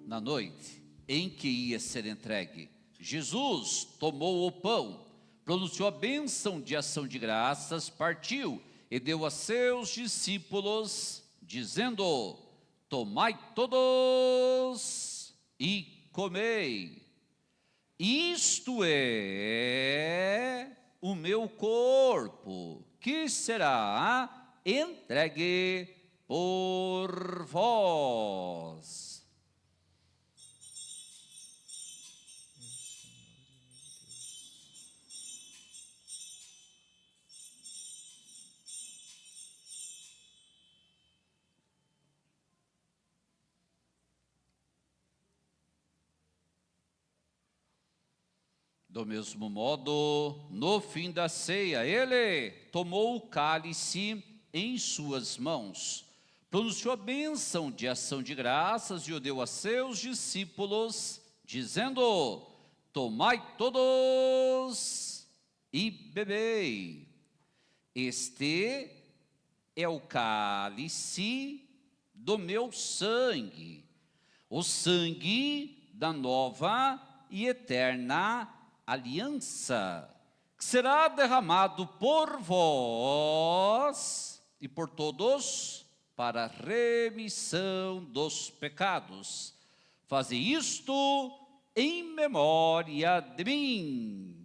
Na noite em que ia ser entregue, Jesus tomou o pão, pronunciou a bênção de ação de graças, partiu e deu a seus discípulos, dizendo: tomai todos e comei. Isto é o meu corpo, que será entregue por vós. Do mesmo modo, no fim da ceia, ele tomou o cálice em suas mãos, pronunciou a bênção de ação de graças e o deu a seus discípulos, dizendo: tomai todos e bebei. Este é o cálice do meu sangue, o sangue da nova e eterna aliança, que será derramado por vós e por todos para a remissão dos pecados. Fazei isto em memória de mim.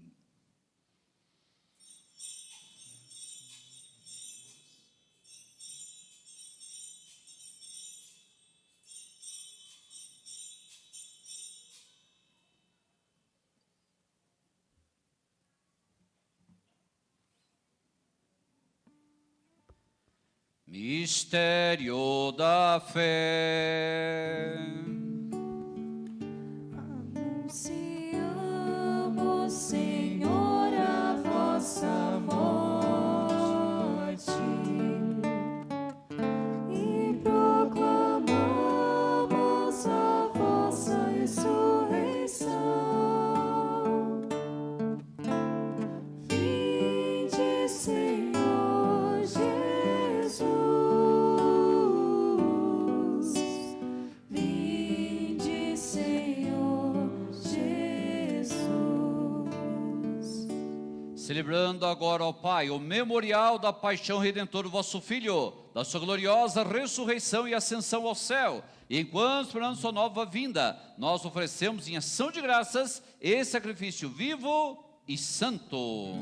Mistério da fé. Anunciamos, Senhor, a vossa morte e proclamamos a vossa ressurreição. Vinde, Senhor Jesus. Vinde, Senhor Jesus. Celebrando agora, ó Pai, o memorial da paixão redentora do vosso Filho, da sua gloriosa ressurreição e ascensão ao céu, e enquanto esperamos sua nova vinda, nós oferecemos em ação de graças esse sacrifício vivo e santo.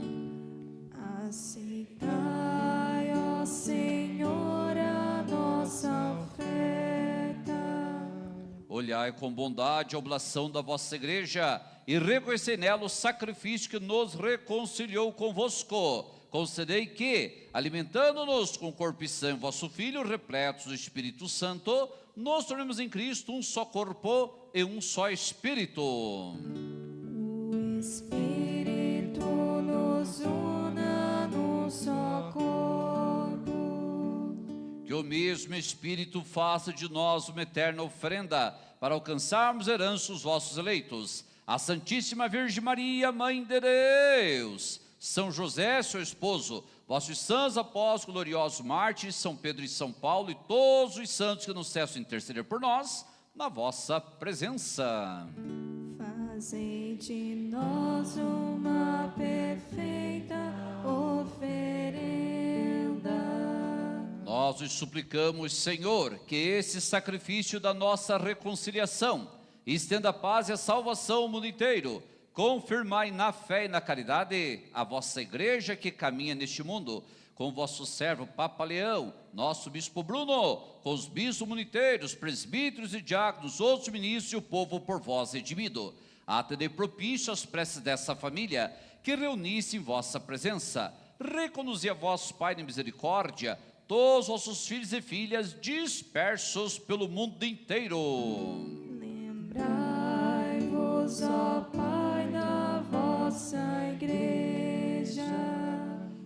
Aceitai, ó Senhor, a nossa oferta. Olhai com bondade a oblação da vossa igreja e reconhecei nela o sacrifício que nos reconciliou convosco. Concedei que, alimentando-nos com o corpo e sangue vosso Filho, repletos do Espírito Santo, nos tornemos em Cristo um só corpo e um só Espírito. O Espírito nos una num só corpo. Que o mesmo Espírito faça de nós uma eterna oferenda para alcançarmos herança os vossos eleitos. A Santíssima Virgem Maria, Mãe de Deus, São José, seu esposo, vossos santos apóstolos, gloriosos mártires, São Pedro e São Paulo, e todos os santos que não cessam de interceder por nós, na vossa presença. Fazei de nós uma perfeita oferenda. Nós os suplicamos, Senhor, que esse sacrifício da nossa reconciliação estenda a paz e a salvação ao mundo inteiro. Confirmai na fé e na caridade a vossa igreja que caminha neste mundo, com o vosso servo Papa Leão, nosso bispo Bruno, com os bispos comuniteiros, presbíteros e diáconos, outros ministros e o povo por vós redimido. Atendei propício às preces dessa família, que reunisse em vossa presença. Reconduzi a vós, Pai de misericórdia, todos os vossos filhos e filhas dispersos pelo mundo inteiro. Lembrai-vos, ó Pai, da vossa igreja.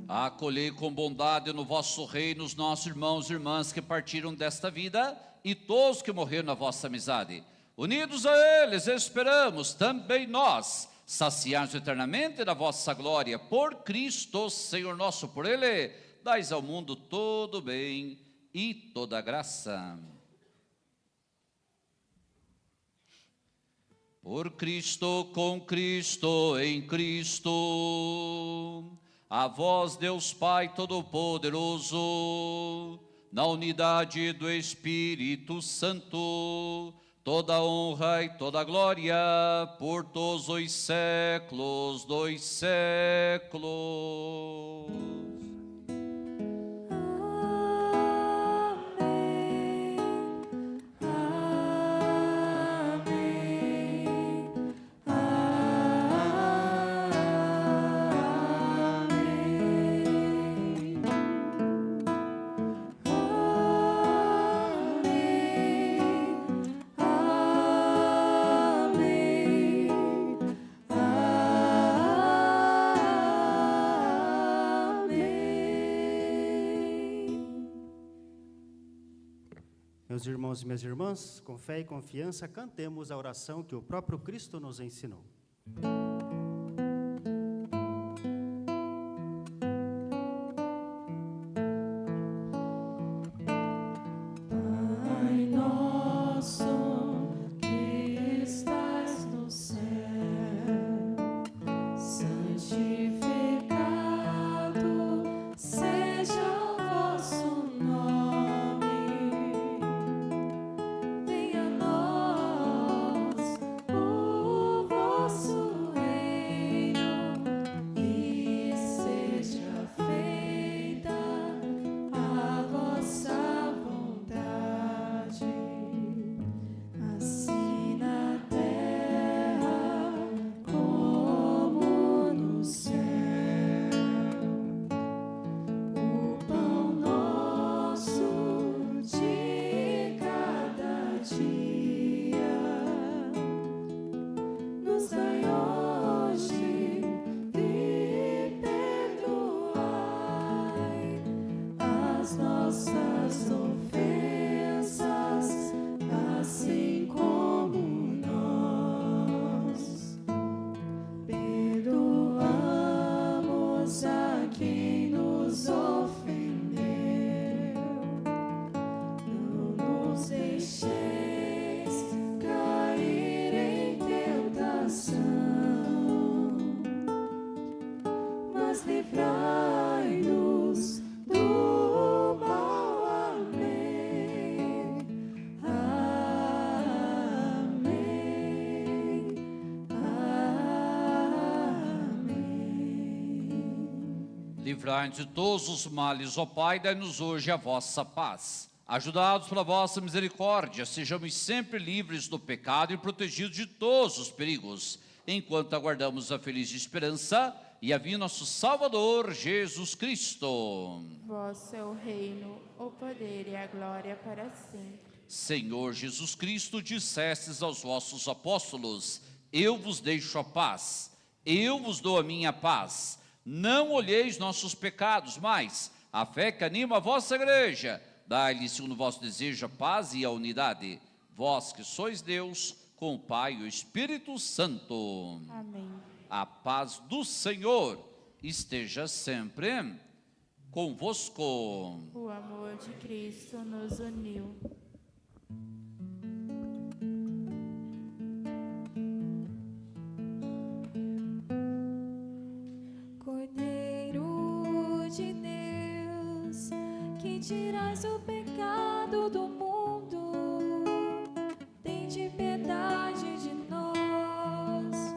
Acolhei com bondade no vosso reino os nossos irmãos e irmãs que partiram desta vida e todos que morreram na vossa amizade. Unidos a eles, esperamos também nós saciar-nos eternamente da vossa glória. Por Cristo, Senhor nosso, por Ele, dais ao mundo todo bem e toda graça. Por Cristo, com Cristo, em Cristo, a vós, Deus Pai Todo-Poderoso, na unidade do Espírito Santo, toda honra e toda glória por todos os séculos dos séculos. Meus irmãos e minhas irmãs, com fé e confiança, cantemos a oração que o próprio Cristo nos ensinou. nossas ofensas, assim como nós perdoamos a quem nos ofendeu. Não nos deixeis cair em tentação, mas livrai-nos do mal. Amém. Amém. Amém. Livrai-nos de todos os males, ó Pai, dai-nos hoje a vossa paz. Ajudados pela vossa misericórdia, sejamos sempre livres do pecado e protegidos de todos os perigos, enquanto aguardamos a feliz esperança e a vinda do nosso Salvador, Jesus Cristo. Vosso é o reino, o poder e a glória para sempre. Senhor Jesus Cristo, dissestes aos vossos apóstolos: eu vos deixo a paz, eu vos dou a minha paz. Não olheis nossos pecados, mas a fé que anima a vossa igreja. Dai-lhe, segundo o vosso desejo, a paz e a unidade. Vós que sois Deus, com o Pai e o Espírito Santo. Amém. A paz do Senhor esteja sempre convosco. O amor de Cristo nos uniu. Cordeiro de Deus, que tirais o pecado do mundo, tende piedade de nós,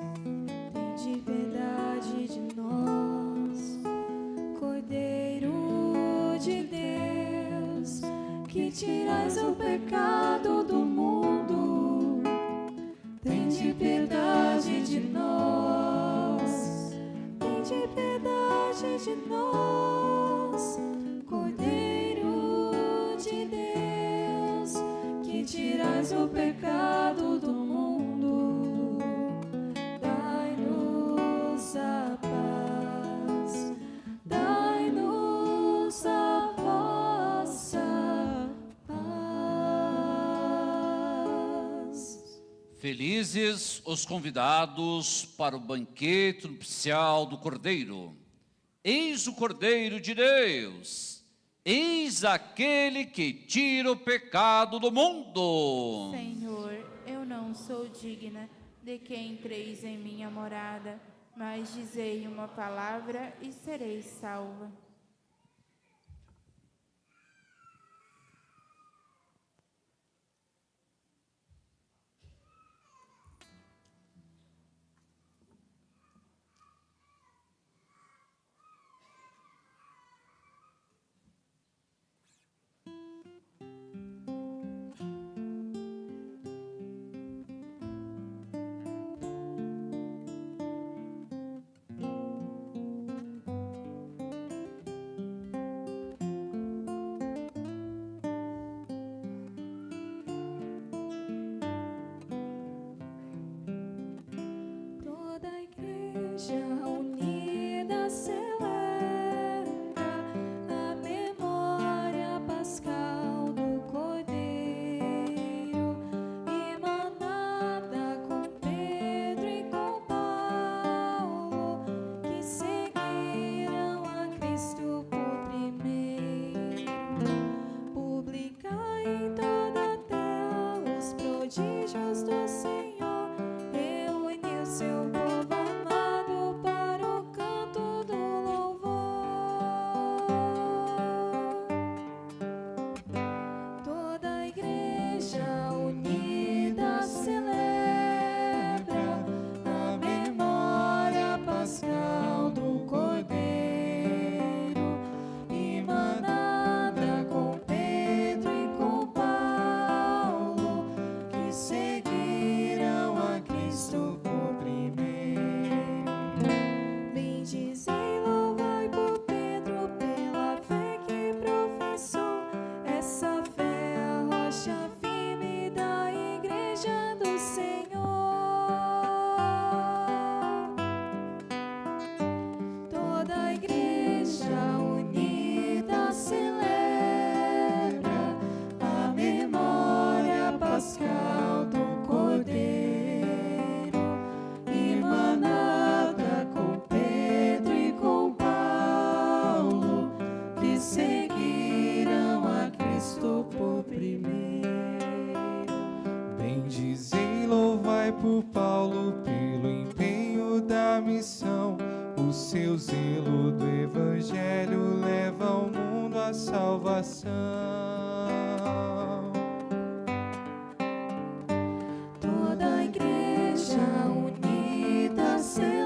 tende piedade de nós. Cordeiro de Deus, que tirais o pecado do mundo, tende piedade de nós, tende piedade de nós. Cordeiro de Deus, que tirais o pecado do mundo, dai-nos a paz, dai-nos a vossa paz. Felizes os convidados para o banquete nupcial do Cordeiro. Eis o Cordeiro de Deus, eis aquele que tira o pecado do mundo. Senhor, eu não sou digna de que entreis em minha morada, mas dizei uma palavra e serei salva. por Paulo pelo empenho da missão. O seu zelo do Evangelho leva ao mundo a salvação. Toda a igreja unida celebra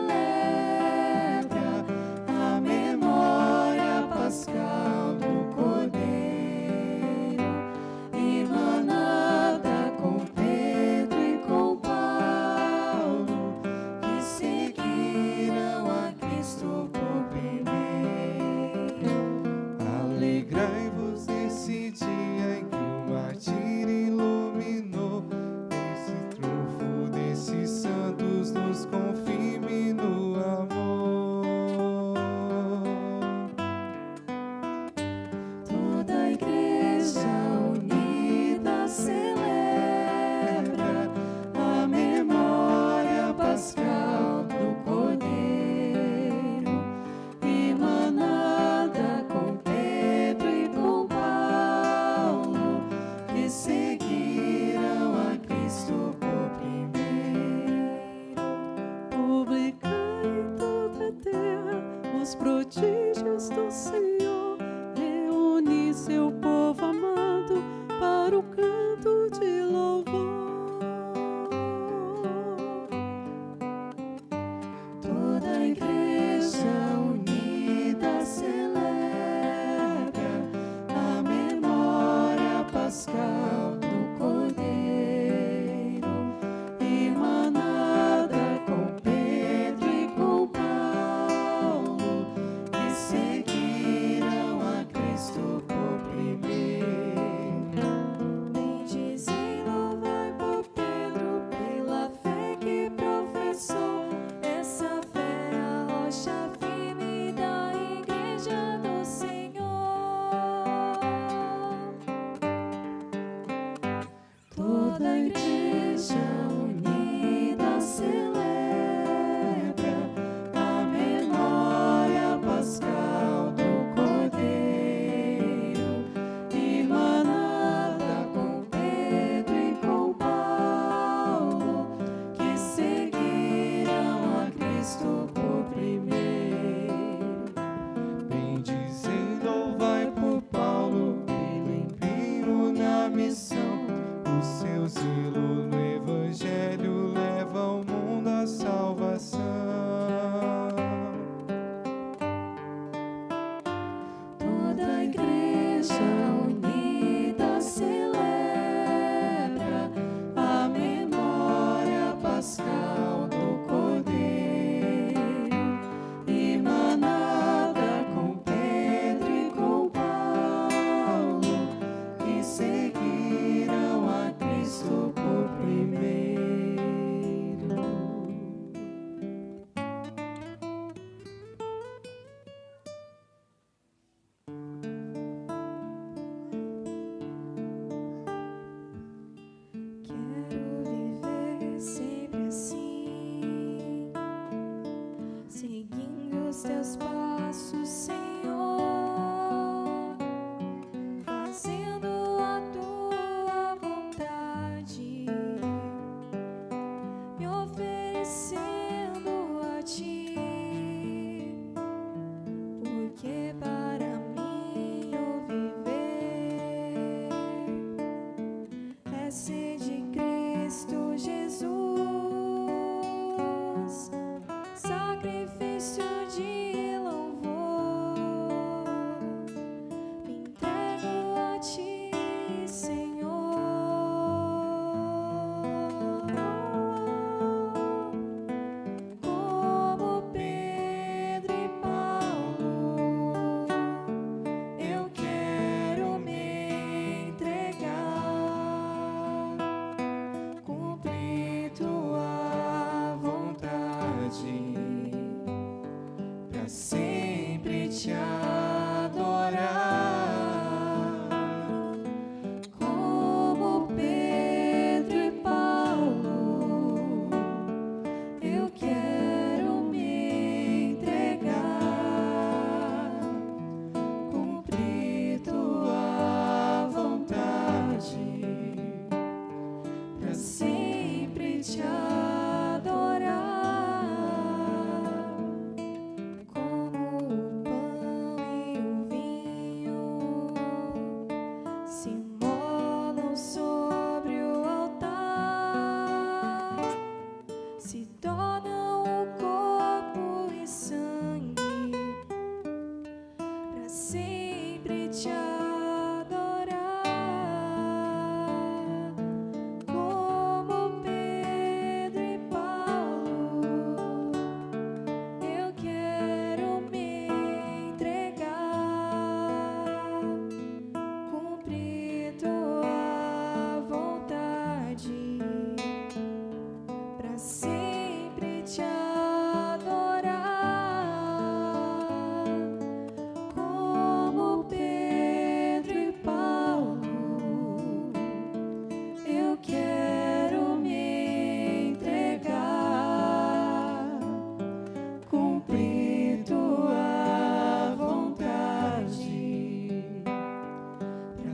a memória pascal do Cordeiro, emanada com Pedro e com Paulo, que seguiram a Cristo por primeiro. Alegrai-vos nesse dia em que o martírio iluminou, esse trunfo desses santos nos confirme no amor. Toda a igreja unida celebra a memória pascal do Cordeiro, emanada com Pedro e com Paulo, que seguiram a Cristo por primeiro. Publicai em toda a terra os prodígios do Senhor, reúne seu povo amado para o canto de louvor. Toda a igreja unida celebra a memória pascal do Cordeiro, emanada com Pedro e com Paulo, que seguiram a Cristo por primeiro.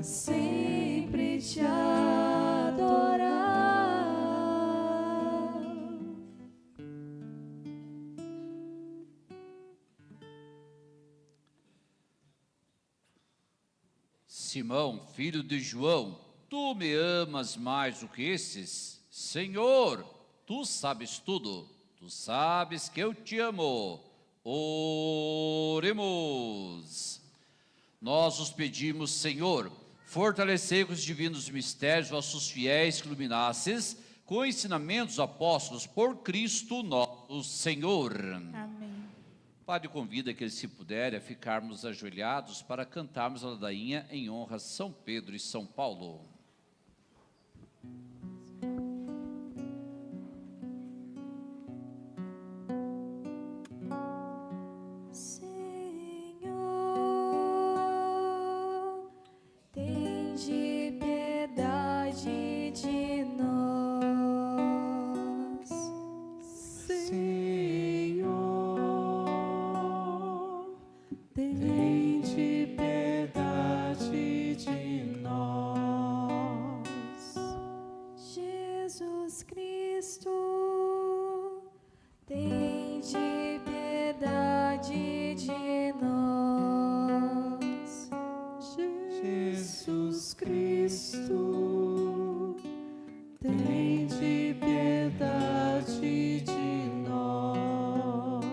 sempre te adorar. Simão, filho de João, tu me amas mais do que esses? Senhor, tu sabes tudo, tu sabes que eu te amo. Oremos. Nós os pedimos, Senhor, fortalecei com os divinos mistérios vossos fiéis que iluminastes com o ensinamento dos apóstolos por Cristo nosso Senhor. Amém. O Padre convida que eles, se puderem, a ficarmos ajoelhados para cantarmos a ladainha em honra a São Pedro e São Paulo. Senhor, tende piedade de nós. Senhor, tende piedade de nós. Jesus Cristo, tende piedade de nós. Jesus Cristo, tende piedade de nós.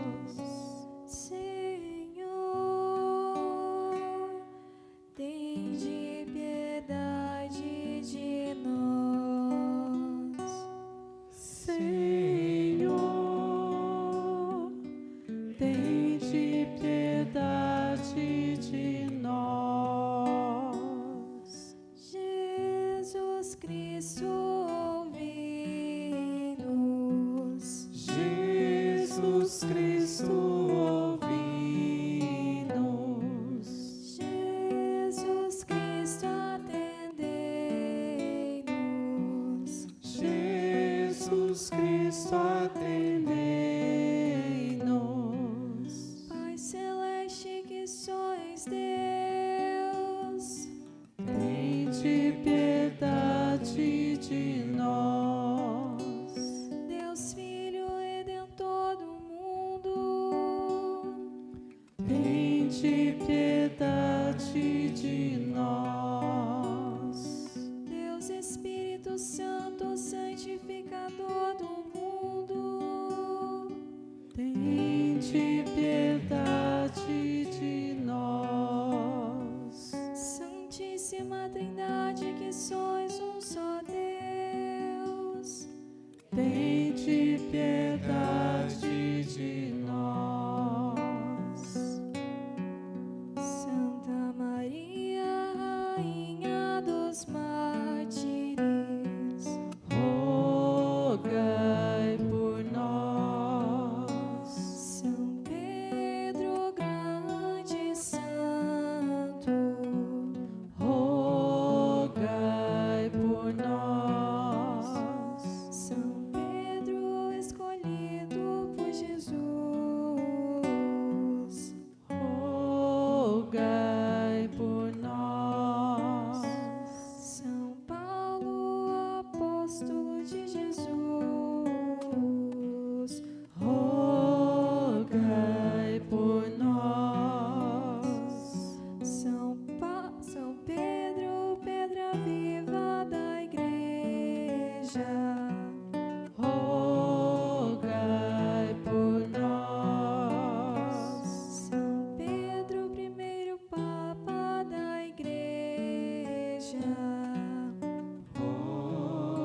Senhor, tende piedade de nós. Senhor, tende piedade de nós. Jesus Cristo, ouvi-nos. Jesus Cristo, ouvi-nos. Jesus Cristo, atendei-nos. Jesus Cristo, atendei-nos. Pai celeste que sois Deus, Tende piedade de nós. Deus Filho Redentor do mundo, Tende piedade de nós. Deus Espírito Santo, santificador do mundo, Tende piedade de nós. Santíssima Trindade que sois um só Deus, Tende piedade de nós. Santa Maria, Rainha dos Mártires, Rogai por nós. São Pedro grande e santo, Rogai por nós. São Pedro escolhido por Jesus, Rogai por nós. São Paulo, apóstolo de Jesus, Rogai por nós. São Pedro, pedra viva da igreja, Rogai por nós. São Pedro, primeiro Papa da igreja,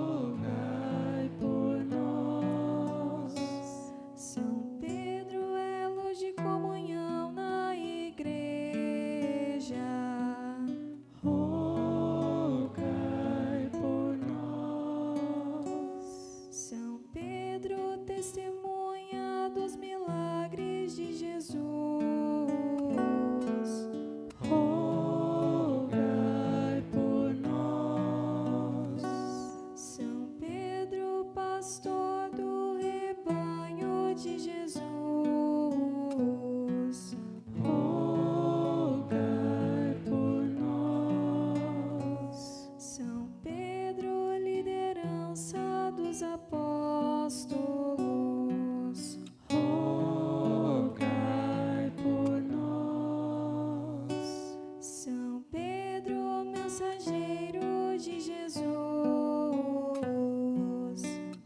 Rogai por nós. São Pedro, elo de comunhão na igreja, Rogai por nós. São Pedro, testemunha dos milagres de Jesus, Rogai por nós. mensageiro de Jesus,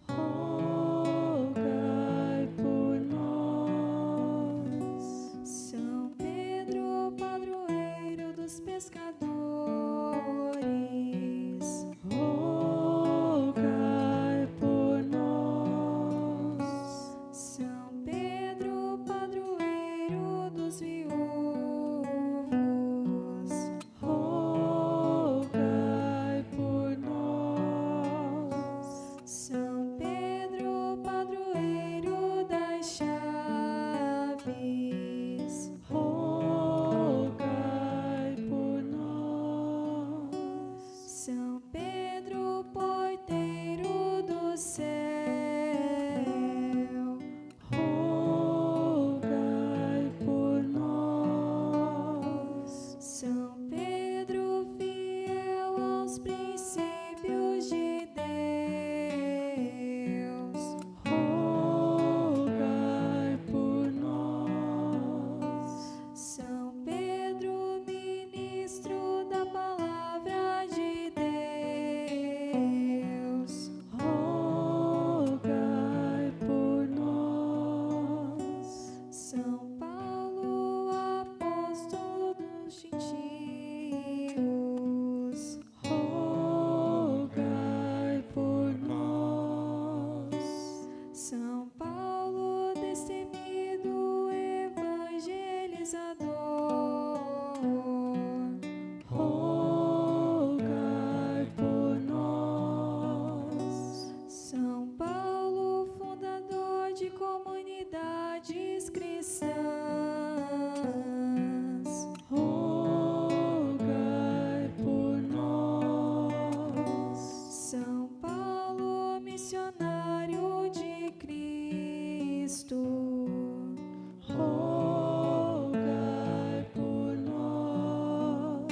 rogai por nós. São Pedro, padroeiro dos pescadores, Rogai por nós. São Pedro, padroeiro dos viúvos, Rogai por nós. São Pedro, padroeiro das chaves, Rogai por nós. São Pedro, porteiro do céu, Rogai por nós. São Pedro, fiel aos princípios de Deus, Rogai por nós. São Pedro, ministro da palavra de Deus, Rogai por nós. São Paulo, apóstolo dos gentios, Rogai por nós. São Paulo, destemido evangelizador, Rogai por nós. São Paulo, fundador de comunidades cristãs, Rogai por nós. São Paulo, missionário de Cristo, Rogai por nós.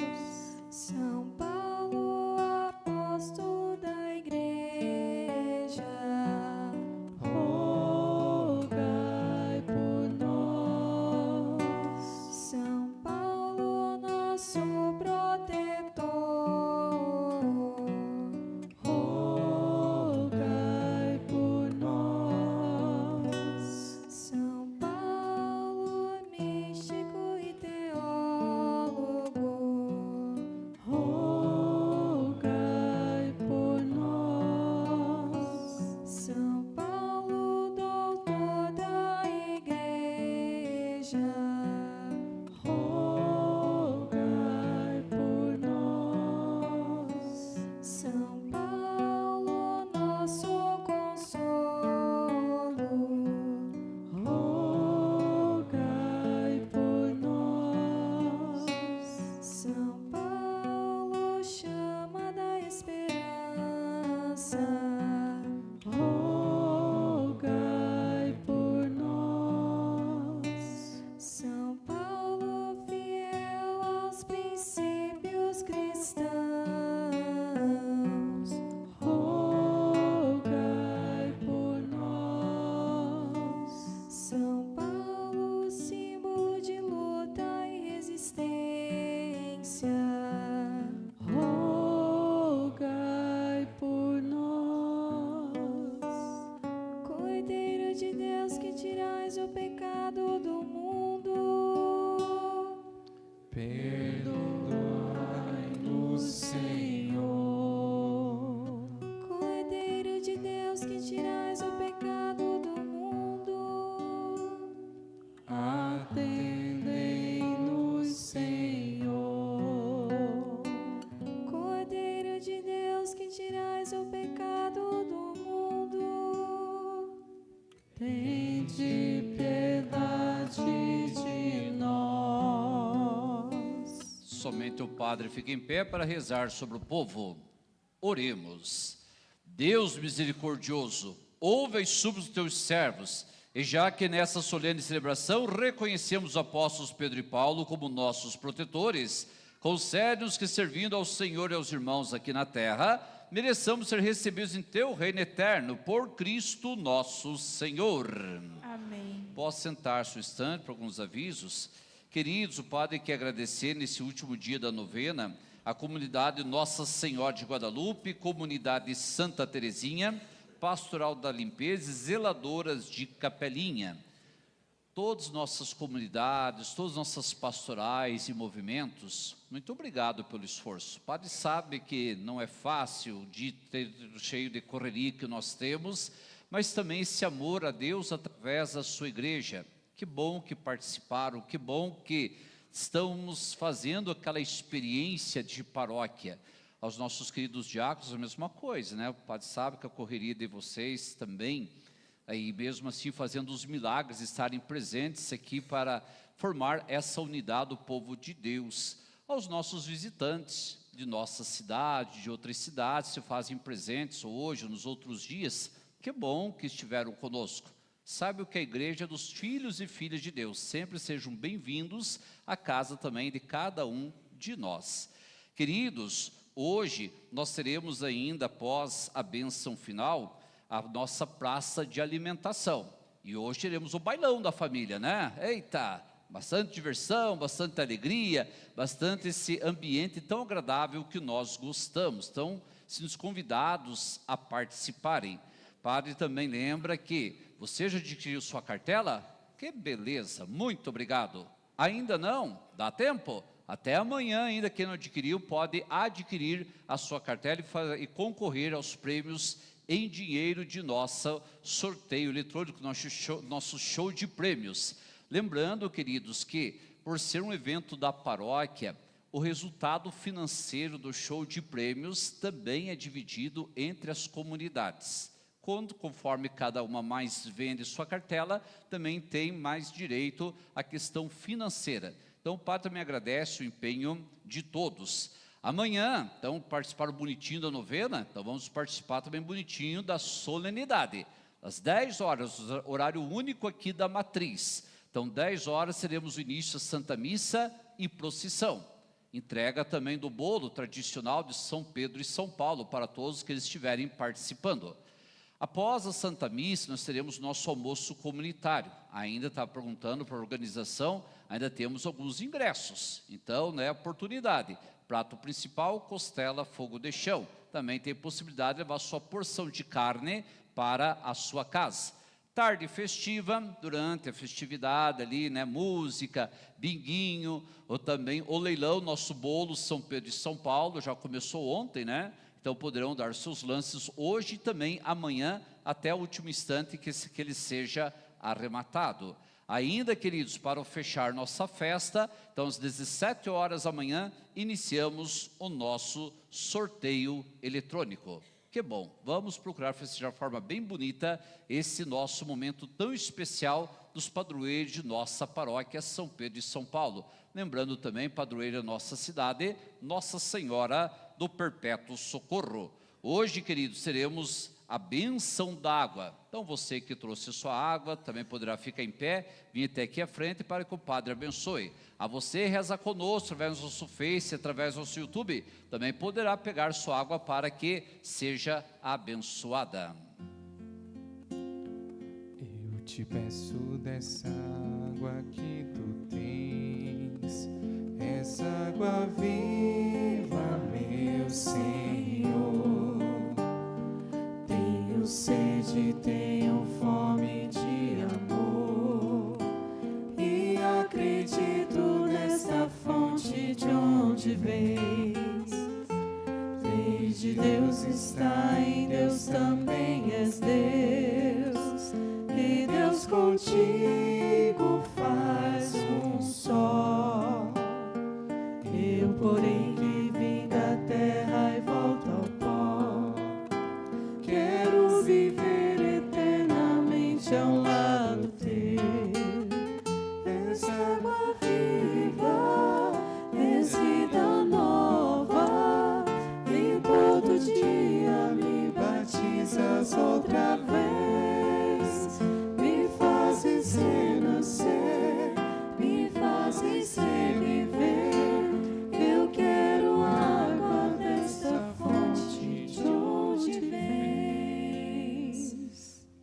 São Paulo, apóstolo da igreja, Rogai por nós. São Paulo, nosso protetor, Rogai por nós. São Paulo, místico e teólogo, Rogai por nós. São Paulo, doutor da igreja, Rogai por nós. São Paulo, nosso consolo, Rogai por nós. São Paulo, chama da esperança, Rogai por nós. São Paulo, fiel aos princípios cristãos, Rogai por nós. São Paulo, símbolo de luta e resistência, Rogai por nós. Cordeiro de Deus que tirais o pecado do mundo, Perdoai-nos, Senhor. Cordeiro de Deus que tirais o pecado do mundo, Atendei-nos, Senhor. Cordeiro de Deus que tirais o pecado do mundo, Tende piedade de nós. Somente o Padre fica em pé para rezar sobre o povo. Oremos. Deus misericordioso, ouve as súplicas dos teus servos, e já que nessa solene celebração reconhecemos os apóstolos Pedro e Paulo como nossos protetores, concede-nos que, servindo ao Senhor e aos irmãos aqui na terra, mereçamos ser recebidos em teu reino eterno, por Cristo nosso Senhor. Amém. Posso sentar-se um instante para alguns avisos. Queridos, o Padre quer agradecer nesse último dia da novena a comunidade Nossa Senhora de Guadalupe, comunidade Santa Terezinha, Pastoral da Limpeza e Zeladoras de Capelinha. Todas nossas comunidades, todas nossas pastorais e movimentos, muito obrigado pelo esforço. O padre sabe que não é fácil de ter cheio de correria que nós temos, mas também esse amor a Deus através da sua igreja. Que bom que participaram, que bom que estamos fazendo aquela experiência de paróquia. Aos nossos queridos diáconos, a mesma coisa, né? O padre sabe que a correria de vocês também, aí mesmo assim fazendo os milagres, estarem presentes aqui para formar essa unidade do povo de Deus. Aos nossos visitantes de nossa cidade, de outras cidades, se fazem presentes hoje ou nos outros dias, que bom que estiveram conosco. Sabe o que a igreja é dos filhos e filhas de Deus, sempre sejam bem-vindos à casa também de cada um de nós. Queridos, hoje nós teremos ainda, após a bênção final, a nossa praça de alimentação. E hoje teremos o bailão da família, né? Eita, bastante diversão, bastante alegria, bastante esse ambiente tão agradável que nós gostamos. Então, sintam convidados a participarem. Padre também lembra que você já adquiriu sua cartela? Que beleza, muito obrigado. Ainda não? Dá tempo? Até amanhã ainda, quem não adquiriu pode adquirir a sua cartela e concorrer aos prêmios em dinheiro de nosso sorteio eletrônico, nosso show de prêmios. Lembrando, queridos, que por ser um evento da paróquia, o resultado financeiro do show de prêmios também é dividido entre as comunidades. Conforme cada uma mais vende sua cartela, também tem mais direito à questão financeira. Então o padre também agradece o empenho de todos. Amanhã, então, participaram bonitinho da novena, então vamos participar também bonitinho da solenidade. Às 10 horas, horário único aqui da matriz. Então, 10 horas, teremos o início da Santa Missa e procissão. Entrega também do bolo tradicional de São Pedro e São Paulo para todos que estiverem participando. Após a Santa Missa, nós teremos nosso almoço comunitário. Ainda está perguntando para a organização, ainda temos alguns ingressos. Então, né, oportunidade. Prato principal, costela, fogo de chão. Também tem possibilidade de levar sua porção de carne para a sua casa. Tarde festiva, durante a festividade ali, né, música, binguinho, ou também o leilão, nosso bolo São Pedro e São Paulo, já começou ontem, né? Então poderão dar seus lances hoje e também amanhã, até o último instante que ele seja arrematado. Ainda, queridos, para fechar nossa festa, então às 17 horas amanhã, iniciamos o nosso sorteio eletrônico. Que bom, vamos procurar festejar de forma bem bonita esse nosso momento tão especial dos padroeiros de nossa paróquia São Pedro e São Paulo. Lembrando também, padroeira da nossa cidade, Nossa Senhora do Perpétuo Socorro. Hoje, queridos, teremos a bênção da água. Então você que trouxe sua água, também poderá ficar em pé, vir até aqui à frente para que o Padre abençoe. A você reza conosco, através do nosso Face, através do nosso YouTube, também poderá pegar sua água para que seja abençoada. Eu te peço dessa água que tu tens, essa água viva, meu Senhor. Tenho sede, tenho fome de amor, e acredito nesta fonte de onde vens. Vens de Deus, está em Deus, também és Deus, e Deus contigo faz um só. Eu, porém, que vim da terra e volto ao pó, quero viver eternamente ao lado teu. Essa água viva, és vida nova, e todo dia me batizas outra vez.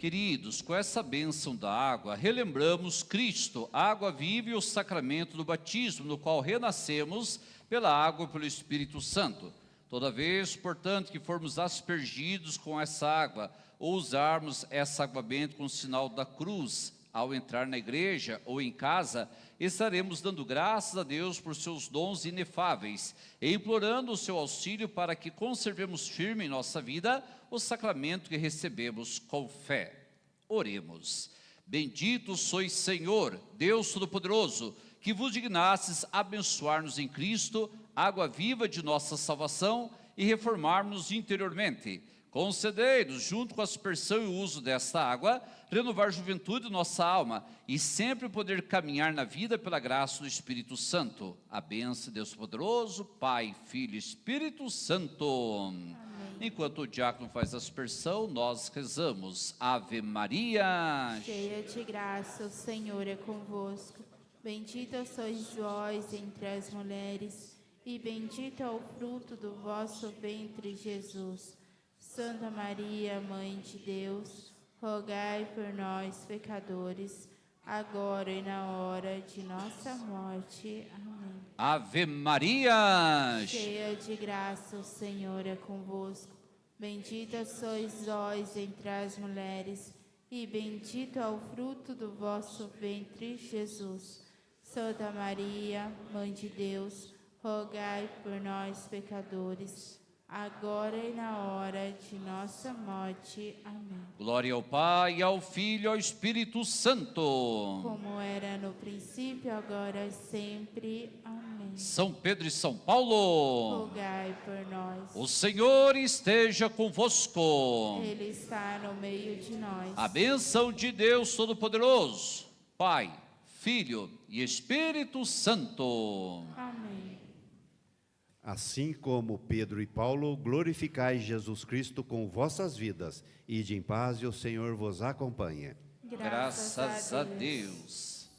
Queridos, com essa bênção da água, relembramos Cristo, a água viva e o sacramento do batismo, no qual renascemos pela água e pelo Espírito Santo. Toda vez, portanto, que formos aspergidos com essa água, ou usarmos essa água benta com o sinal da cruz, ao entrar na igreja ou em casa, estaremos dando graças a Deus por seus dons inefáveis, e implorando o seu auxílio para que conservemos firme em nossa vida o sacramento que recebemos com fé. Oremos. Bendito sois, Senhor, Deus Todo-Poderoso, que vos dignastes abençoar-nos em Cristo, água viva de nossa salvação, e reformar-nos interiormente. Concedei-nos, junto com a aspersão e o uso desta água, renovar a juventude de nossa alma e sempre poder caminhar na vida pela graça do Espírito Santo. A bênção de Deus Poderoso, Pai, Filho e Espírito Santo. Amém. Enquanto o diácono faz a aspersão, nós rezamos. Ave Maria, cheia de graça, o Senhor é convosco. Bendita sois vós entre as mulheres, e bendito é o fruto do vosso ventre, Jesus. Santa Maria, Mãe de Deus, rogai por nós, pecadores, agora e na hora de nossa morte. Amém. Ave Maria, cheia de graça, o Senhor é convosco. Bendita sois vós entre as mulheres, e bendito é o fruto do vosso ventre, Jesus. Santa Maria, Mãe de Deus, rogai por nós, pecadores, agora e na hora de nossa morte. Amém. Glória ao Pai, ao Filho e ao Espírito Santo. Como era no princípio, agora e sempre. Amém. São Pedro e São Paulo, rogai por nós. O Senhor esteja convosco. Ele está no meio de nós. A bênção de Deus Todo-Poderoso, Pai, Filho e Espírito Santo. Amém. Assim como Pedro e Paulo, glorificai Jesus Cristo com vossas vidas. Ide em paz e o Senhor vos acompanhe. Graças a Deus.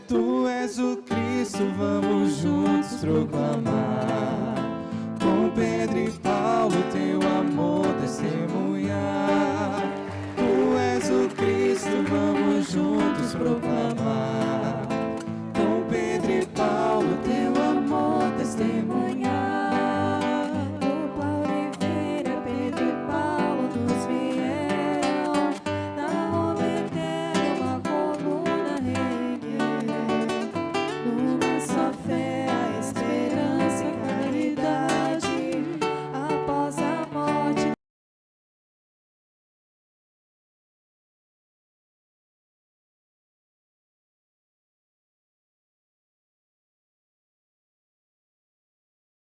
Tu és o Cristo, vamos juntos proclamar.